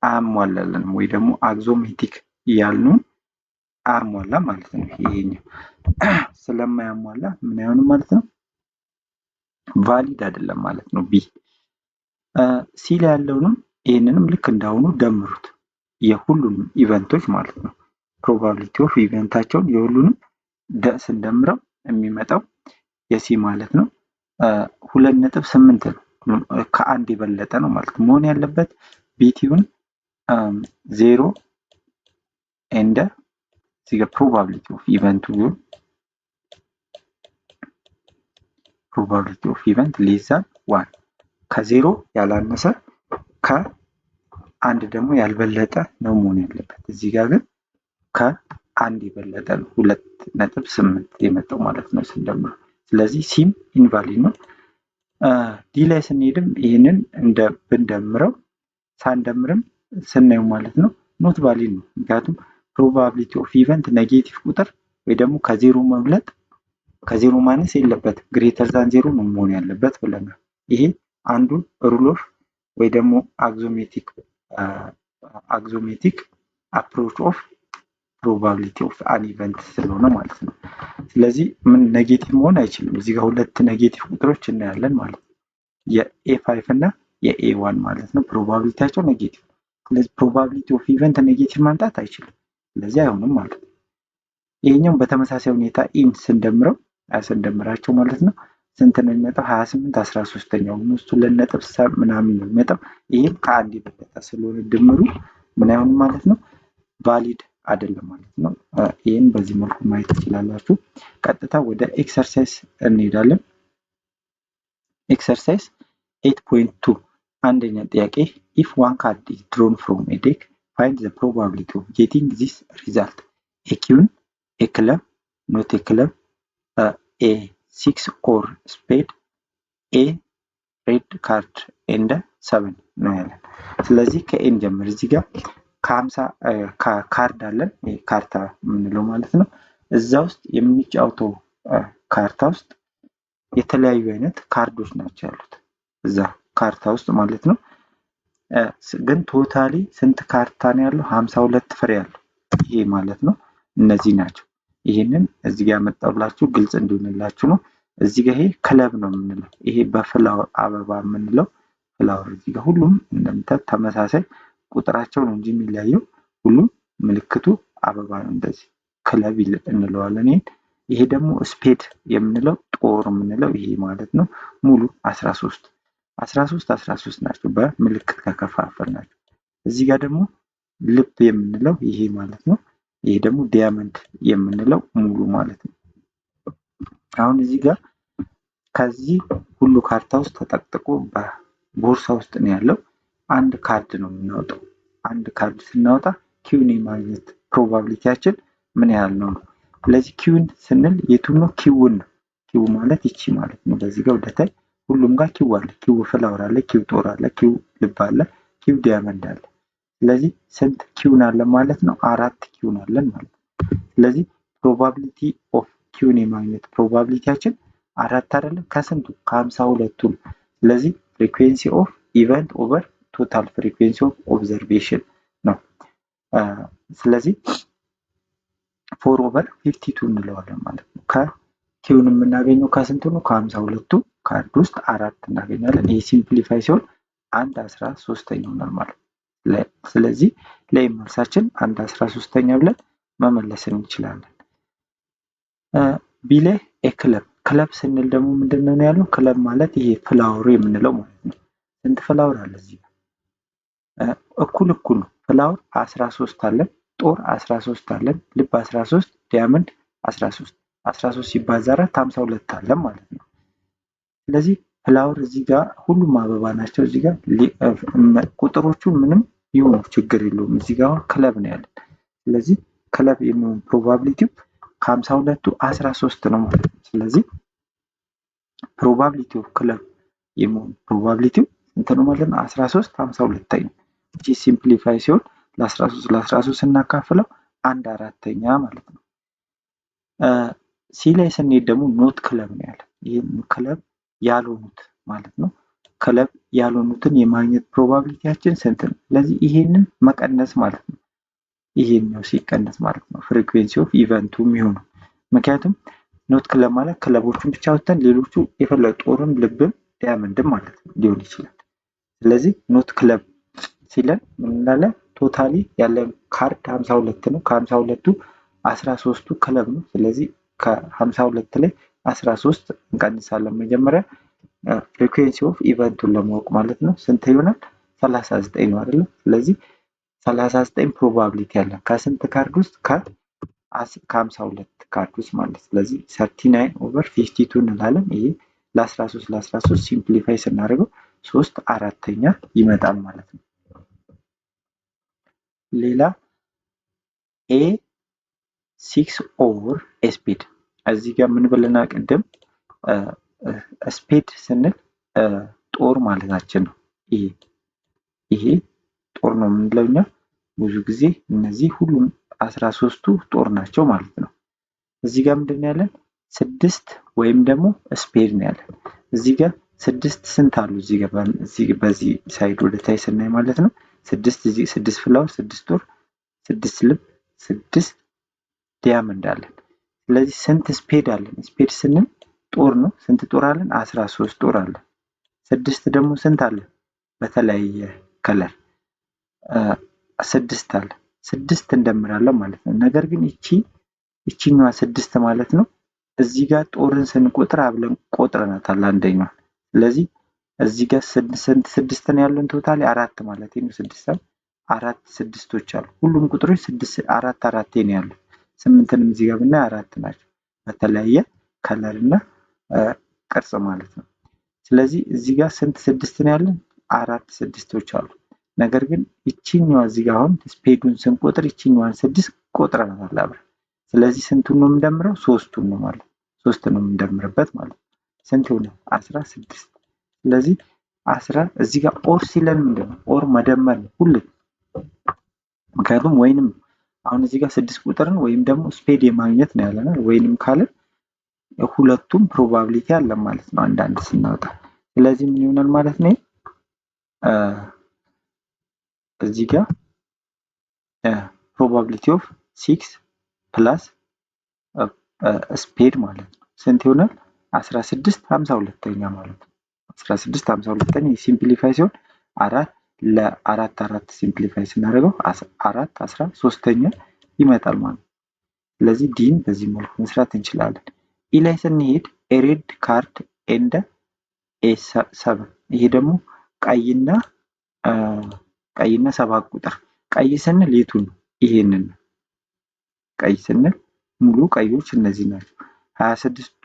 አያሟላልንም ወይ ደግሞ አክዞሜቲክ ያልነው አያሟላ ማለት ነው። ይሄኛው ስለማያሟላ ምን አይሆንም ማለት ነው? ቫሊድ አይደለም ማለት ነው። ቢ ሲ ላይ ያለውንም ይሄንንም ልክ እንዳሁኑ ደምሩት የሁሉንም ኢቨንቶች ማለት ነው። ፕሮባቢሊቲ ኦፍ ኢቨንታቸውን የሁሉንም ስንደምረው የሚመጣው የሲ ማለት ነው 2.8 ነው። ከአንድ የበለጠ ነው ማለት ነው መሆን ያለበት። ቢቲውን 0 ኤንድ እዚህ ጋር ፕሮባቢሊቲ ኦፍ ኢቨንቱ ፕሮባቢሊቲ ኦፍ ኢቨንት ሌስ ዛን 1 ከዜሮ ያላነሰ ከአንድ ደግሞ ያልበለጠ ነው መሆን ያለበት። እዚህ ጋር ግን ከአንድ የበለጠ ነው 2.8 የመጣው ማለት ነው ስንደምር። ስለዚህ ሲም ኢንቫሊድ ነው። ዲ ላይ ስንሄድም ይህንን ብንደምረው ሳንደምርም ስናየው ማለት ነው ኖት ቫሊድ ነው። ምክንያቱም ፕሮባቢሊቲ ኦፍ ኢቨንት ኔጌቲቭ ቁጥር ወይ ደግሞ ከዜሮ መብለጥ ከዜሮ ማነስ የለበትም ግሬተር ዛን ዜሮ ነው መሆን ያለበት ብለናል። ይሄ አንዱ ሩል ኦፍ ወይ ደግሞ አክዞሜቲክ አፕሮች ኦፍ ፕሮባቢሊቲ ኦፍ አን ኢቨንት ስለሆነ ማለት ነው። ስለዚህ ምን ኔጌቲቭ መሆን አይችልም። እዚህ ጋር ሁለት ኔጌቲቭ ቁጥሮች እናያለን ማለት ነው። የኤ5 እና የኤ1 ማለት ነው። ፕሮባቢሊቲያቸው ኔጌቲቭ። ስለዚህ ፕሮባቢሊቲ ኦፍ ኢቨንት ኔጌቲቭ ማምጣት አይችልም። ስለዚህ አይሆንም ማለት ነው። ይሄኛው በተመሳሳይ ሁኔታ ኢን ስንደምራቸው ማለት ነው ስንት ነው የሚመጣው? 28 13ኛው እሱ ለነጥብ ምናምን ነው የሚመጣው። ይሄም ከአንድ የበለጠ ስለሆነ ድምሩ ምን አይሆንም ማለት ነው ቫሊድ አይደለም ማለት ነው። ይህን በዚህ መልኩ ማየት ትችላላችሁ። ቀጥታ ወደ ኤክሰርሳይዝ እንሄዳለን። ኤክሰርሳይዝ 8.2 አንደኛ ጥያቄ if one card is drawn from a deck find the probability of getting this result a queen, a club, not a club, a 6 or spade, a red card and 7 ነው ያለን። ስለዚህ ከኤን ጀምር። እዚህ ጋር ካርድ አለን፣ ካርታ የምንለው ማለት ነው። እዛ ውስጥ የምንጫወተው ካርታ ውስጥ የተለያዩ አይነት ካርዶች ናቸው ያሉት እዛ ካርታ ውስጥ ማለት ነው። ግን ቶታሊ ስንት ካርታ ነው ያለው? 52 ፍሬ ያለው ይሄ ማለት ነው። እነዚህ ናቸው። ይሄንን እዚህ ጋር ያመጣሁላችሁ ግልጽ እንዲሆንላችሁ ነው። እዚህ ጋር ይሄ ክለብ ነው የምንለው። ይሄ በፍላወር አበባ የምንለው ፍላወር እዚህ ጋር ሁሉም እንደምታዩት ተመሳሳይ ቁጥራቸው ነው እንጂ የሚለያየው ሁሉም ምልክቱ አበባ ነው። እንደዚህ ክለብ እንለዋለን። ይሄ ደግሞ ስፔድ የምንለው ጦር የምንለው ይሄ ማለት ነው። ሙሉ 13 ናቸው በምልክት ከከፋፈል ናቸው። እዚህ ጋር ደግሞ ልብ የምንለው ይሄ ማለት ነው። ይሄ ደግሞ ዲያመንድ የምንለው ሙሉ ማለት ነው። አሁን እዚህ ጋር ከዚህ ሁሉ ካርታ ውስጥ ተጠቅጥቆ በቦርሳ ውስጥ ነው ያለው። አንድ ካርድ ነው የምናወጣው። አንድ ካርድ ስናወጣ ኪውን የማግኘት ፕሮባቢሊቲያችን ምን ያህል ነው? ስለዚህ ኪውን ስንል የቱን ነው? ኪውን ነው። ኪው ማለት ይቺ ማለት ነው። በዚህ ጋር ወደታይ ሁሉም ጋር ኪው አለ። ኪው ፍላወር አለ፣ ኪው ጦር አለ፣ ኪው ልብ አለ፣ ኪው ዲያመንድ አለ። ስለዚህ ስንት ኪውን አለ ማለት ነው? 4 ኪውን አለን ማለት ነው። ስለዚህ ፕሮባቢሊቲ ኦፍ ኪውን የማግኘት ፕሮባቢሊቲያችን 4 አይደለም ከስንቱ? ከ52ቱ ነው። ስለዚህ ፍሪኩዌንሲ ኦፍ ኢቨንት ኦቨር ቶታል ፍሪኩዌንሲ ኦፍ ኦብዘርቬሽን ነው። ስለዚህ 4 ኦቨር 52 እንለዋለን ማለት ነው። ከኪውን የምናገኘው ከስንቱ ነው? ከ52ቱ ካርድ ውስጥ 4 እናገኛለን። ይህ ሲምፕሊፋይ ሲሆን 1/13 ይሆናል ማለት ነው። ስለዚህ ለመልሳችን 1/13 ብለን መመለስ እንችላለን። ቢ ላይ ክለብ ስንል ደግሞ ምንድነው ያለው? ክለብ ማለት ይሄ ፍላወሩ የምንለው ማለት ነው። ስንት ፍላወር አለ እዚህ? እኩል ነው። ፍላወር 13 አለን፣ ጦር 13 አለን፣ ልብ 13፣ ዲያመንድ 13 ሲባዛ 4 52 አለን ማለት ነው። ስለዚህ ፍላወር እዚህ ጋር ሁሉም አበባ ናቸው። እዚህ ጋር ቁጥሮቹ ምንም ይሁኑ ችግር የለውም። እዚህ ጋር ክለብ ነው ያለን። ስለዚህ ክለብ የሚሆን ፕሮባቢሊቲው ከ52ቱ 13 ነው ማለት ነው። ስለዚህ ፕሮባቢሊቲው ክለብ የሚሆን ፕሮባቢሊቲው ስንት ነው ማለት ነው? 13 52 ነው። እቺ ሲምፕሊፋይ ሲሆን ለ13 ስናካፍለው 1/4 ማለት ነው። ሲ ላይ ስንሄድ ደግሞ ኖት ክለብ ነው ያለ። ይሄ ክለብ ያልሆኑት ማለት ነው። ክለብ ያልሆኑትን የማግኘት ፕሮባቢሊቲያችን ስንት ነው? ስለዚህ ይሄንን መቀነስ ማለት ነው። ይሄኛው ሲቀነስ ማለት ነው ፍሪኩዌንሲ ኦፍ ኢቨንቱ የሚሆነው። ምክንያቱም ኖት ክለብ ማለት ክለቦቹን ብቻ ወጥተን ሌሎቹ የፈለጉ ጦርም ልብም ዲያመንድም ማለት ነው ሊሆን ይችላል። ስለዚህ ኖት ክለብ ሲለን ምን እንላለን? ቶታሊ ያለን ካርድ 52 ነው። ከ52ቱ 13ቱ ክለብ ነው። ስለዚህ ከ52 ላይ 13 እንቀንሳለን። መጀመሪያ ፍሪኩዌንሲ ኦፍ ኢቨንቱን ለማወቅ ማለት ነው። ስንት ይሆናል? 39 ነው አይደል? ስለዚህ 39 ፕሮባቢሊቲ አለ ከስንት ካርድ ውስጥ? ከ52 ካርድ ውስጥ ማለት። ስለዚህ 39 ኦቨር 52 እንላለን። ይሄ ለ13 ሲምፕሊፋይ ስናደርገው 3/4 ይመጣል ማለት ነው። ሌላ ኤ 6 ኦቨር ስፔድ። እዚህ ጋር ምን ብለናል ቅድም? ስፔድ ስንል ጦር ማለታችን ነው። ይሄ ጦር ነው የምንለው እኛ። ብዙ ጊዜ እነዚህ ሁሉም 13ቱ ጦር ናቸው ማለት ነው። እዚህ ጋር ምንድን ነው ያለን? 6 ወይም ደግሞ ስፔድ ነው ያለን። እዚህ ጋር 6 ስንት አሉ? እዚህ ጋር በዚህ ሳይድ ወደ ታይ ስናይ ማለት ነው 6 ፍላወር፣ 6 ጦር፣ 6 ልብ፣ 6 ዲያመንድ አለን። ስለዚህ ስንት ስፔድ አለን? ስፔድ ስንል ጦር ነው። ስንት ጦር አለን? 13 ጦር አለን። 6 ደግሞ ስንት አለን? በተለያየ ከለር 6 አለ። 6 እንደምራለን ማለት ነው። ነገር ግን እቺኛዋ 6 ማለት ነው እዚህ ጋር ጦርን ስንቆጥር አብለን ቆጥረናታል አንደኛው። ስለዚህ እዚህ ጋር ስንት 6 ነው ያለን? ቶታሊ 4 ማለት ነው። 6 4 ስድስቶች አሉ። ሁሉም ቁጥሮች 4 4 ነው ያሉት። 8ንም እዚህ ጋር ብናይ 4 ናቸው በተለያየ ከለር እና ቅርጽ ማለት ነው። ስለዚህ እዚህ ጋር ስንት ስድስት ነው ያለን? 4 ስድስቶች አሉ። ነገር ግን ይቺኛዋ እዚህ ጋር አሁን ስፔዱን ስንቆጥር ይቺኛዋን 6 ቆጥረናል አብረን። ስለዚህ ስንቱን ነው የምንደምረው? 3ቱን ነው ማለት ነው። 3 ነው የምንደምርበት ማለት ነው። ስንት ይሆናል? 16። ስለዚህ 10 እዚህ ጋር ኦር ሲለን ምንድነው? ኦር መደመር ነው ሁሉ። ምክንያቱም ወይንም አሁን እዚህ ጋር 6 ቁጥርን ወይም ደግሞ ስፔድ የማግኘት ነው ያለናል። ወይንም ካለን ሁለቱም ፕሮባቢሊቲ አለ ማለት ነው አንዳንድ ስናወጣ። ስለዚህ ምን ይሆናል ማለት ነው? እዚህ ጋር ፕሮባቢሊቲ ኦፍ 6 ፕላስ ስፔድ ማለት ነው ስንት ይሆናል? 16 52ኛ ማለት ነው። 16 52ኛ ሲምፕሊፋይ ሲሆን 4 ለ4 4 ሲምፕሊፋይ ስናደርገው 4 13ኛ ይመጣል ማለት ነው። ስለዚህ ዲን በዚህ መልኩ መስራት እንችላለን። ኢ ላይ ስንሄድ ሬድ ካርድ ኤንድ ኤ7 ይሄ ደግሞ ቀይና 7 ቁጥር። ቀይ ስንል የቱን ነው? ይሄንን ነው። ቀይ ስንል ሙሉ ቀዮች እነዚህ ናቸው። 26ቱ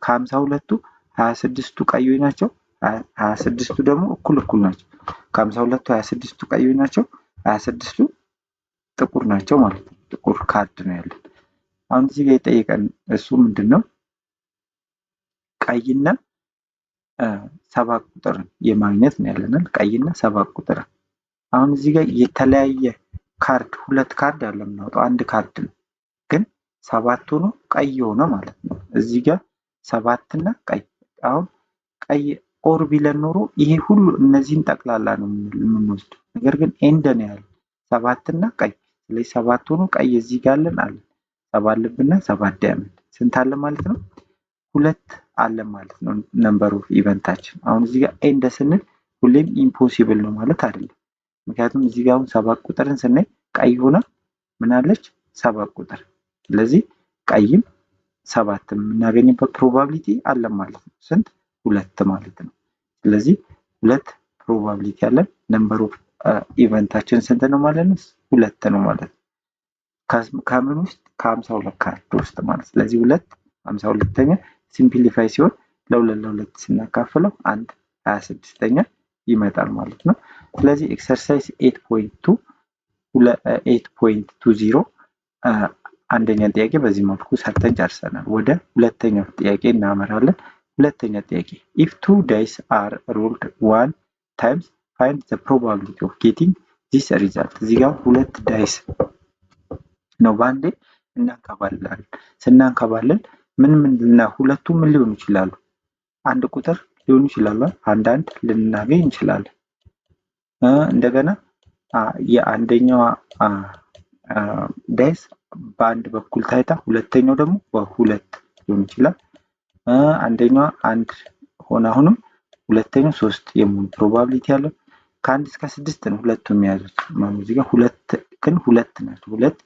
ከ52ቱ 26ቱ ቀዮች ናቸው። 26ቱ ደግሞ እኩል ናቸው። ከ52ቱ 26ቱ ቀዮች ናቸው። 26ቱ ጥቁር ናቸው ማለት ነው። ጥቁር ካርድ ነው ያለን። አሁን እዚህ ጋር የጠየቀን እሱ ምንድነው? ቀይና 7 ቁጥር የማግኘት ነው ያለናል። ቀይና 7 ቁጥር። አሁን እዚህ ጋር የተለያየ ካርድ ሁለት ካርድ ያለ የምናወጣው አንድ ካርድ ነው፣ ግን 7 ሆኖ ቀይ ሆነ ማለት ነው። እዚህ ጋር 7 እና ቀይ። አሁን ቀይ ኦር ቢለን ኖሮ ይሄ ሁሉ እነዚህን ጠቅላላ ነው የምንወስደው። ነገር ግን ኤንድ ነው ያለ 7 እና ቀይ። ስለዚህ 7 ሆኖ ቀይ እዚህ ጋር አለ 7 ልብና 7 ዳይመንድ ስንት አለ ማለት ነው? 2 አለ ማለት ነው ነምበር ኦፍ ኢቨንታችን። አሁን እዚህ ጋር ኤንድ ስንል ሁሌም ኢምፖሲብል ነው ማለት አይደለም። ምክንያቱም እዚህ ጋር አሁን 7 ቁጥርን ስናይ ቀይ ሆና ምን አለች? 7 ቁጥር። ስለዚህ ቀይም 7 የምናገኝበት ፕሮባቢሊቲ አለ ማለት ነው። ስንት? 2 ማለት ነው። ስለዚህ 2 ፕሮባቢሊቲ አለን። ነምበር ኦፍ ኢቨንታችን ስንት ነው ማለት ነው? 2 ነው ማለት ነው። ከምን ውስጥ? ከ52 ካርድ ውስጥ ማለት። ስለዚህ 2 52ኛ ሲምፕሊፋይ ሲሆን ለ2 ስናካፍለው 1 26ኛ ይመጣል ማለት ነው። ስለዚህ ኤክሰርሳይዝ 8.20 አንደኛ ጥያቄ በዚህ መልኩ ሰርተን ጨርሰናል። ወደ ሁለተኛው ጥያቄ እናመራለን። ሁለተኛ ጥያቄ if 2 dice are rolled 1 times find the probability of getting this result። እዚህ ጋር 2 ዳይስ ነው በአንዴ እናንከባለን። ስናንከባለን ምን ሁለቱም ምን ሊሆኑ ይችላሉ? አንድ ቁጥር ሊሆኑ ይችላሉ። አንዳንድ ልናገኝ እንችላለን። እንደገና የአንደኛው ዳይስ በአንድ በኩል ታይታ ሁለተኛው ደግሞ በሁለት ሊሆን ይችላል። አንደኛው አንድ ሆነ አሁንም ሁለተኛው 3 የመሆን ፕሮባቢሊቲ አለው። ከ1 እስከ 6 ነው ሁለቱም የያዙት ማለት እዚህ ጋር ሁለት ናቸው። ሁለት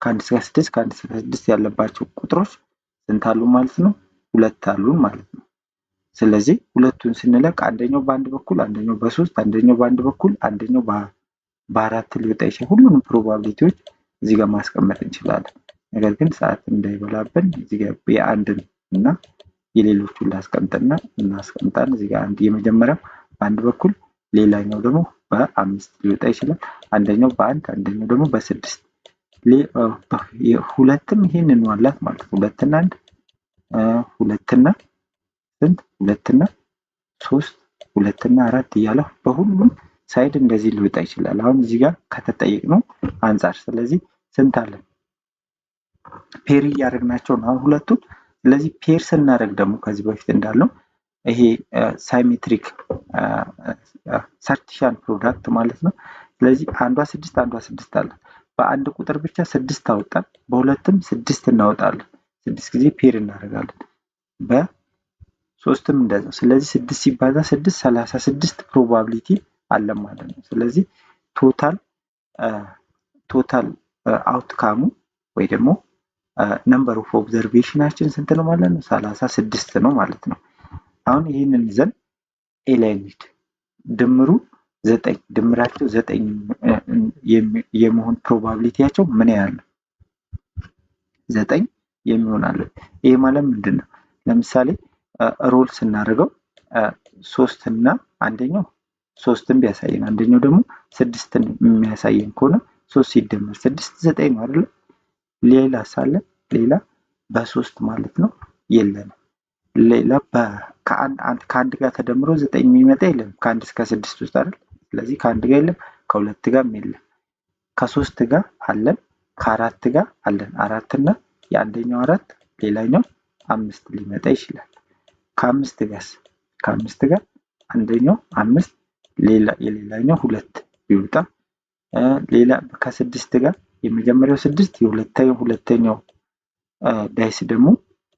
ከ1 እስከ 6 ከ1 እስከ 6 ያለባቸው ቁጥሮች ስንት አሉ ማለት ነው? 2 አሉን ማለት ነው። ስለዚህ ሁለቱን ስንለቅ አንደኛው በአንድ በኩል አንደኛው በ3 አንደኛው በአንድ በኩል አንደኛው በ4 ሊወጣ ይችላል። ሁሉንም ፕሮባቢሊቲዎች እዚህ ጋር ማስቀመጥ እንችላለን። ነገር ግን ሰዓት እንዳይበላብን እዚህ ጋር የአንድን እና የሌሎቹን ላስቀምጥና እናስቀምጣለን። እዚህ ጋር አንድ የመጀመሪያው በአንድ በኩል ሌላኛው ደግሞ በ5 ሊወጣ ይችላል። አንደኛው በ1 አንደኛው ደግሞ በ6 ሁለትም ይሄንን ዋላት ማለት ነው። 2 እና 1 2 እና ስንት 2 እና 3 2 እና 4 እያለ በሁሉም ሳይድ እንደዚህ ሊወጣ ይችላል። አሁን እዚህ ጋር ከተጠየቅነው አንፃር ስለዚህ ስንት አለ? ፔር እያደረግናቸው ነው ሁለቱን። ስለዚህ ፔር ስናደርግ ደግሞ ከዚህ በፊት እንዳልነው ይሄ ሳይሜትሪክ ሰርቲሻን ፕሮዳክት ማለት ነው። ስለዚህ አንዷ 6 አንዷ 6 አለ። በአንድ ቁጥር ብቻ 6 አወጣን፣ በሁለትም 6 እናወጣለን። 6 ጊዜ ፔር እናደርጋለን። በ3ም እንደዛው። ስለዚህ 6 ሲባዛ 6 36 ፕሮባቢሊቲ አለ ማለት ነው። ስለዚህ ቶታል አውትካሙ ወይ ደግሞ ነምበር ኦፍ ኦብዘርቬሽናችን ስንት ነው ማለት ነው? 36 ነው ማለት ነው። አሁን ይህንን ይዘን ኤ ላይ እንሂድ። ድምሩ 9 ድምራቸው 9 የመሆን ፕሮባቢሊቲያቸው ምን ያህል ነው? 9 የሚሆን አለ። ይሄ ማለት ምንድነው? ለምሳሌ ሮል ስናደርገው 3 እና አንደኛው 3ን ቢያሳየን አንደኛው ደግሞ 6ን የሚያሳየን ከሆነ 3 ሲደመር 6 9 ነው አይደል? ሌላ ሳለ ሌላ በ3 ማለት ነው የለንም። ሌላ ከአንድ ጋር ተደምሮ 9 የሚመጣ የለም ከ1 እስከ 6 ውስጥ አይደል? ስለዚህ ከአንድ ጋር የለም፣ ከሁለት ጋርም የለም። ከ3 ጋር አለን፣ ከ4 ጋር አለን። 4 እና የአንደኛው 4 ሌላኛው 5 ሊመጣ ይችላል። ከ5 ጋር አንደኛው 5 የሌላኛው 2 ቢወጣ፣ ሌላ ከ6 ጋር የመጀመሪያው 6 ሁለተኛው ዳይስ ደግሞ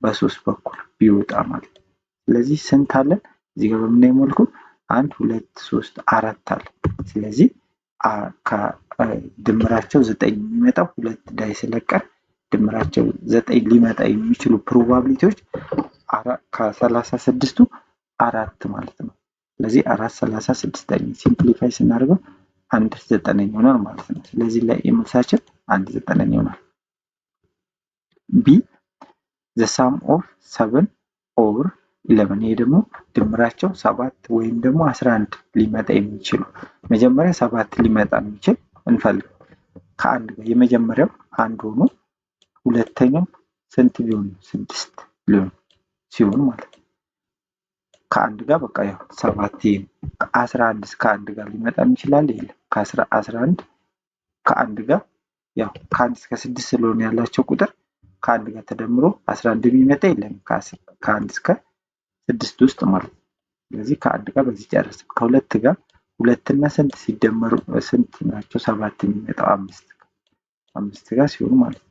በ3 በኩል ቢወጣ ማለት ነው። ስለዚህ ስንት አለን? እዚህ ጋር በምናየው መልኩ 1 2 3 4 አለ። ስለዚህ ድምራቸው 9 የሚመጣው 2 ዳይስ ለቀን ድምራቸው 9 ሊመጣ የሚችሉ ፕሮባቢሊቲዎች ከ36ቱ 4 ማለት ነው። ስለዚህ 4 36ኛ ሲምፕሊፋይ ስናደርገው 1/9 ይሆናል ማለት ነው። ስለዚህ ላይ የመልሳችን 1/9 ይሆናል። ቢ the sum of 7 over 11 ይሄ ደግሞ ድምራቸው 7 ወይም ደግሞ 11 ሊመጣ የሚችሉ መጀመሪያ 7 ሊመጣ የሚችል እንፈልግ። ከአንድ ጋር የመጀመሪያው አንድ ሆኖ ሁለተኛው ስንት ቢሆን 6 ሊሆን ሲሆን ማለት ነው። ከአንድ ጋር በቃ ያው 7 ይሄ 11 እስከ አንድ ጋር ሊመጣ ይችላል። የለም ከ11 ከአንድ ጋር ያው ከ1 እስከ 6 ስለሆነ ያላቸው ቁጥር ከአንድ ጋር ተደምሮ 11 የሚመጣ የለም ከ1 እስከ 6 ውስጥ ማለት ነው። ስለዚህ ከአንድ ጋር በዚህ ጨረስን። ከሁለት ጋር ሁለትና ስንት ሲደመሩ ስንት ናቸው? 7 የሚመጣው 5 ጋር ሲሆኑ ማለት ነው።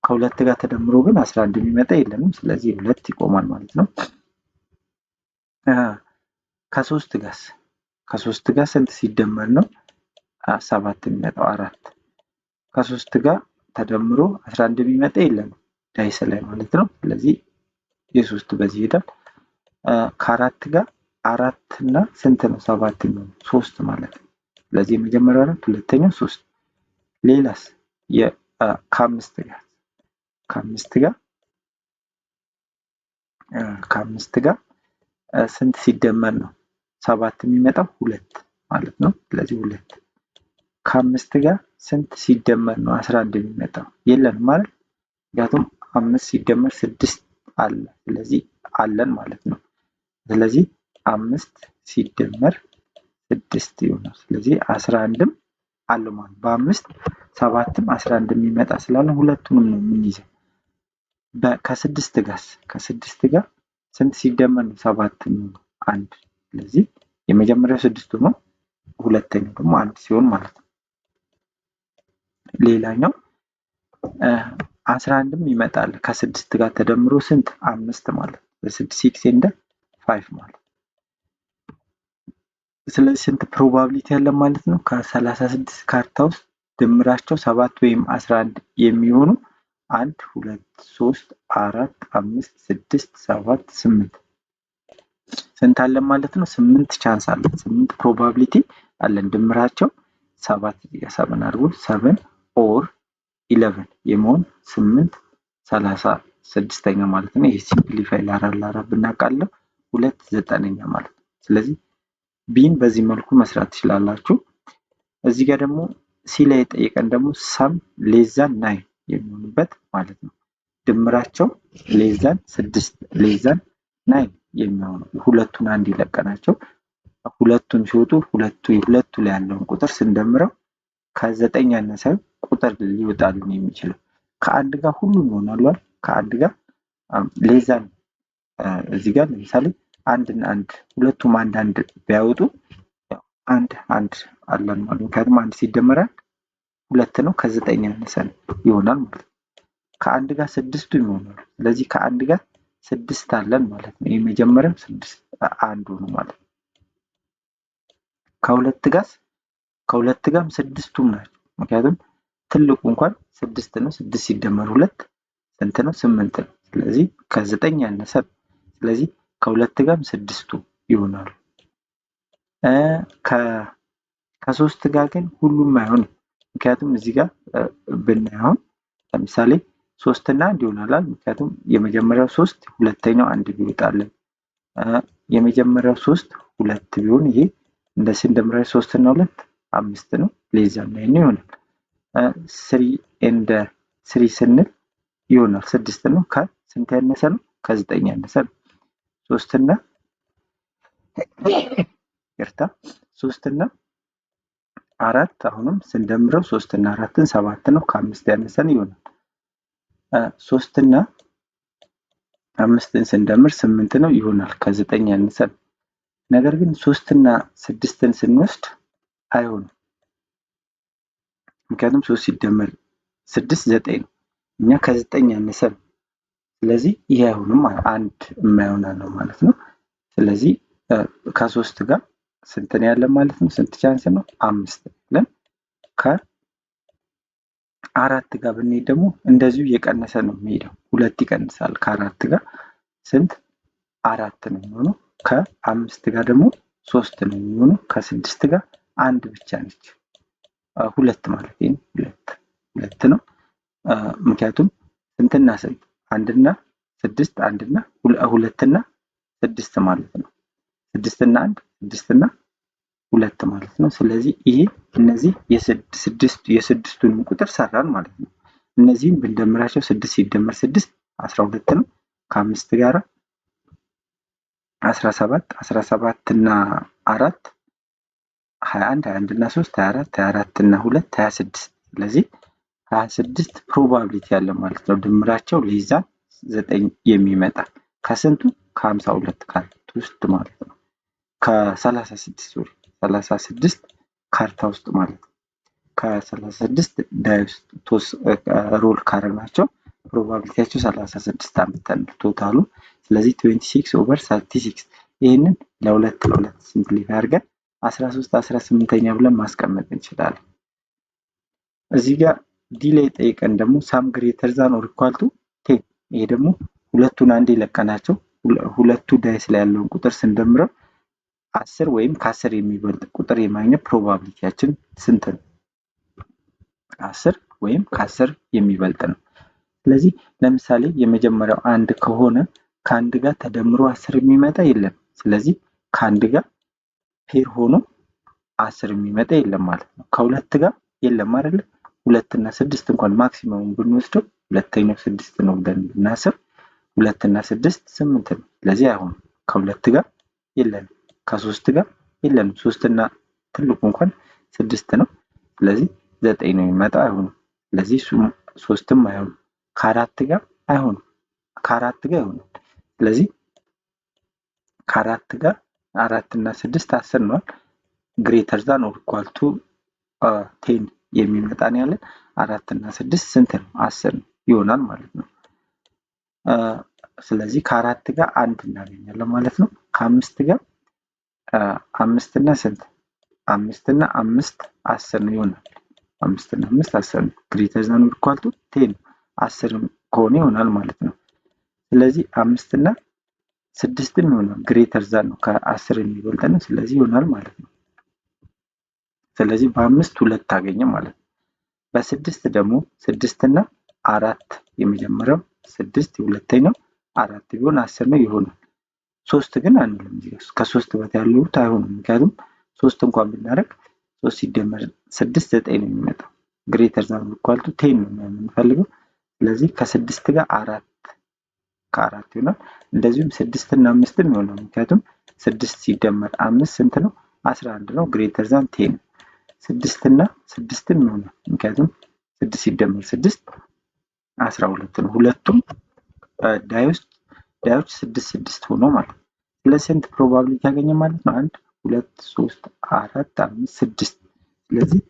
ከሁለት ጋር ተደምሮ ግን 11 የሚመጣ የለንም። ስለዚህ 2 ይቆማል ማለት ነው። ከሶስት ጋር ስንት ሲደመር ነው 7 የሚመጣው? 4 ከ3 ጋር ተደምሮ 11 የሚመጣ የለንም ዳይስ ላይ ማለት ነው። ስለዚህ የ3 በዚህ ይሄዳል። ከአራት ጋር 4 እና ስንት ነው 7 ነው 3 ማለት ነው። ስለዚህ የመጀመሪያው 4 ሁለተኛው 3 ሌላስ ከአምስት ጋር ስንት ሲደመር ነው 7 የሚመጣው? 2 ማለት ነው። ስለዚህ 2 ከአምስት ጋር ስንት ሲደመር ነው 11 የሚመጣው? የለንም ማለት ምክንያቱም 5 ሲደመር 6 አለ። ስለዚህ አለን ማለት ነው። ስለዚህ 5 ሲደመር 6 ይሆናል። ስለዚህ 11ም አለ ማለት በ5 7ም 11 የሚመጣ ስላለ ሁለቱንም ነው የምንይዘው። ከስድስት ጋር ስንት ሲደመር ነው 7 ነው? 1። ስለዚህ የመጀመሪያው 6 ነው፣ ሁለተኛው ደግሞ 1 ሲሆን ማለት ነው። ሌላኛው 11ም ይመጣል ከ6 ጋር ተደምሮ ስንት 5 ማለት ነው። 6 ኤንድ 5 ማለት ነው። ስለዚህ ስንት ፕሮባቢሊቲ ያለ ማለት ነው? ከ36 ካርታ ውስጥ ድምራቸው 7 ወይም 11 የሚሆኑ 1 2 3 4 5 6 7 8 ስንት አለን ማለት ነው? 8 ቻንስ አለን። 8 ፕሮባቢሊቲ አለን ድምራቸው 7 7 አድርጎ 7 ኦር 11 የመሆን 8 36ኛ ማለት ነው። ይሄ ሲምፕሊፋይ ላራ ብናቃለው 2/9 ማለት ነው። ስለዚህ ቢን በዚህ መልኩ መስራት ትችላላችሁ። እዚህ ጋር ደግሞ ሲ ላይ የጠየቀን ደግሞ ሰም ሌዛን 9 የሚሆንበት ማለት ነው። ድምራቸው ሌዛን 6 ሌዛን 9 የሚሆኑ ሁለቱን አንድ ይለቀናቸው ሁለቱም ሲወጡ ሁለቱ ላይ ያለውን ቁጥር ስንደምረው ከ9 ያነሰ ቁጥር ሊወጣልን የሚችለው ከአንድ ጋር ሁሉም ይሆናሉ። ከአንድ ጋር ሌዛን እዚህ ጋር ለምሳሌ አንድ እና አንድ ሁለቱም አንድ ቢያወጡ አንድ አለን ማለት ነው። ምክንያቱም አንድ ሲደመር ሁለት ነው፣ ከ9 ያነሰ ይሆናል ማለት ነው። ከአንድ ጋር 6ቱ ይሆናሉ። ስለዚህ ከአንድ ጋር 6 አለን ማለት ነው። የመጀመሪያው 6 አንዱ ነው ማለት ነው። ከሁለት ጋርም 6ቱም ናቸው። ምክንያቱም ትልቁ እንኳን 6 ነው። 6 ሲደመር 2 ስንት ነው? 8 ነው። ስለዚህ ከ9 ያነሰ ስለዚህ ከሁለት ጋርም 6ቱ ይሆናሉ። ከሶስት ጋር ግን ሁሉም አይሆንም። ምክንያቱም እዚህ ጋር ብናየው ለምሳሌ 3 እና 1 ይሆናል። ምክንያቱም የመጀመሪያው 3 ሁለተኛው 1 ቢወጣልን የመጀመሪያው 3 2 ቢሆን ይሄ እንደ ስንደምራዊ 3 እና 2 5 ነው። ሌዛም ላይ ነው ይሆናል። 3 ኤንድ 3 ስንል ይሆናል 6 ነው። ከስንት ያነሰ ነው? ከ9 ያነሰ ነው። 3 እና 3 እና 4 አሁንም ስንደምረው 3 እና 4ን 7 ነው። ከ5 ያነሰን ይሆናል። 3 እና 5ን ስንደምር 8 ነው ይሆናል። ከ9 ያነሰን። ነገር ግን 3 እና 6ን ስንወስድ አይሆንም። ምክንያቱም 3 ሲደመር 6 9 ነው። እኛ ከ9 ያነሰን። ስለዚህ ይሄ አይሆንም። አንድ የማይሆን ነው ማለት ነው። ስለዚህ ከ3 ጋር ስንት ነው ያለን ማለት ነው? ስንት ቻንስ ነው? 5 ብለን ከ4 ጋር ብንሄድ ደግሞ እንደዚሁ እየቀነሰ ነው የሚሄደው። 2 ይቀንሳል። ከ4 ጋር ስንት? 4 ነው የሚሆነው። ከ5 ጋር ደግሞ 3 ነው የሚሆነው። ከ6 ጋር 1 ብቻ ነች። 2 ማለት ነው። 2 ነው። ምክንያቱም ስንትና ስንት? 1 እና 6 1 እና 2 እና 6 ማለት ነው። 6 እና 1 6 እና 2 ማለት ነው። ስለዚህ ይሄ እነዚህ የስድስቱን ቁጥር ሰራን ማለት ነው። እነዚህን ብንደምራቸው 6 ሲደመር 6 12 ነው። ከ5 ጋር 17 17 እና 4 21 21 እና 3 24 24 እና 2 26 ስለዚህ 26 ፕሮባቢሊቲ ያለ ማለት ነው። ድምራቸው ሌዛን 9 የሚመጣ ከስንቱ? ከ52 ካርታ ውስጥ ማለት ነው። ከ36 ካርታ ውስጥ ማለት ነው። ከ36 ዳይስ ሮል ካረግናቸው ፕሮባቢሊቲያቸው 36 አምጥተን ቶታሉ። ስለዚህ 26/36 ይህንን ለሁለት ሲምፕሊፋይ አድርገን 13 18ኛ ብለን ማስቀመጥ እንችላለን። እዚህ ጋር ዲ ላይ ጠይቀን ደግሞ ሳም ግሬተር ዛን ኦር ኢኳል ቱ 10 ይሄ ደግሞ ሁለቱን አንድ የለቀናቸው ሁለቱ ዳይስ ላይ ያለውን ቁጥር ስንደምረው 10 ወይም ከ10 የሚበልጥ ቁጥር የማግኘት ፕሮባቢሊቲያችን ስንት ነው? 10 ወይም ከ10 የሚበልጥ ነው። ስለዚህ ለምሳሌ የመጀመሪያው 1 ከሆነ ከአንድ ጋር ተደምሮ 10 የሚመጣ የለም። ስለዚህ ከአንድ ጋር ፔር ሆኖ 10 የሚመጣ የለም ማለት ነው። ከሁለት ጋር የለም አይደለ? 2 እና 6 እንኳን ማክሲመሙን ብንወስደው ሁለተኛው 6 ነው ብለን ብናስብ 2 እና 6 8 ነው። ስለዚህ አይሆንም። ከሁለት ጋር የለም። ከ3 ጋር የለም። 3 እና ትልቁ እንኳን 6 ነው። ስለዚህ 9 ነው የሚመጣው። አይሆንም። ስለዚህ 3ም አይሆንም። ከ4 ጋር አይሆንም። ከ4 ጋር አይሆንም። ስለዚህ ከ4 ጋር 4 እና 6 10 ነው። ግሬተር ዛን ኦር ኢኳል ቱ 10 የሚመጣ ነው ያለን። 4 እና 6 ስንት ነው? 10 ነው ይሆናል ማለት ነው። ስለዚህ ከ4 ጋር 1 እናገኛለን ማለት ነው። ከ5 ጋር 5 እና ስንት? 5 እና 5 10 ነው ይሆናል። 5 እና 5 10 ነው። ግሬተር ዛን ኦር ኢኳል ቱ 10 10 ከሆነ ይሆናል ማለት ነው። ስለዚህ 5 እና 6ም ይሆናል። ግሬተር ዛን ነው ከ10 የሚበልጥ ነው። ስለዚህ ይሆናል ማለት ነው። ስለዚህ በ5 2 ታገኘ ማለት ነው። በ6 ደግሞ 6 እና 4 የመጀመሪያው 6 የሁለተኛው 4 ቢሆን 10 ነው ይሆናል። 3 ግን አንልም። ከ3 በታች ያሉት አይሆንም። ምክንያቱም 3 እንኳን ብናደርግ 3 ሲደመር 6 9 ነው የሚመጣው። ግሬተር ዛን ኢኳል ቱ 10 ነው የምንፈልገው። ስለዚህ ከ6 ጋር 4 ከ4 ይሆናል። እንደዚሁም 6 እና 5ም ይሆናል። ምክንያቱም 6 ሲደመር 5 ስንት ነው? 11 ነው። ግሬተር ዛን 10 6 እና 6ም ይሆናል። ምክንያቱም 6 ሲደመር 6 12 ነው። ሁለቱም ዳዮች 6 6 ሆኖ ማለት ነው። ስለዚህ ስንት ፕሮባቢሊቲ ያገኘ ማለት ነው? 1 2 3 4 5 6 ስለዚህ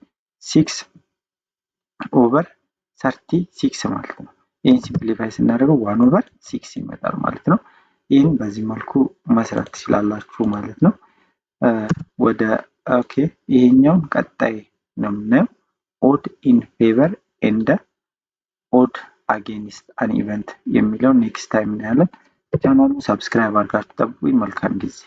6/36 ማለት ነው። ይህን ሲምፕሊፋይ ስናደርገው 1/6 ይመጣል ማለት ነው። ይህን በዚህ መልኩ መስራት ትችላላችሁ ማለት ነው። ወደ ኦኬ ይሄኛውን ቀጣይ ነው የምናየው። ኦድ ኢን ፌቨር ኤንድ ኦድ አጌንስት አን ኢቨንት የሚለውን ኔክስት ታይም እናያለን። ቻናሉን ሰብስክራይብ አድርጋችሁ ጠብቁኝ። መልካም ጊዜ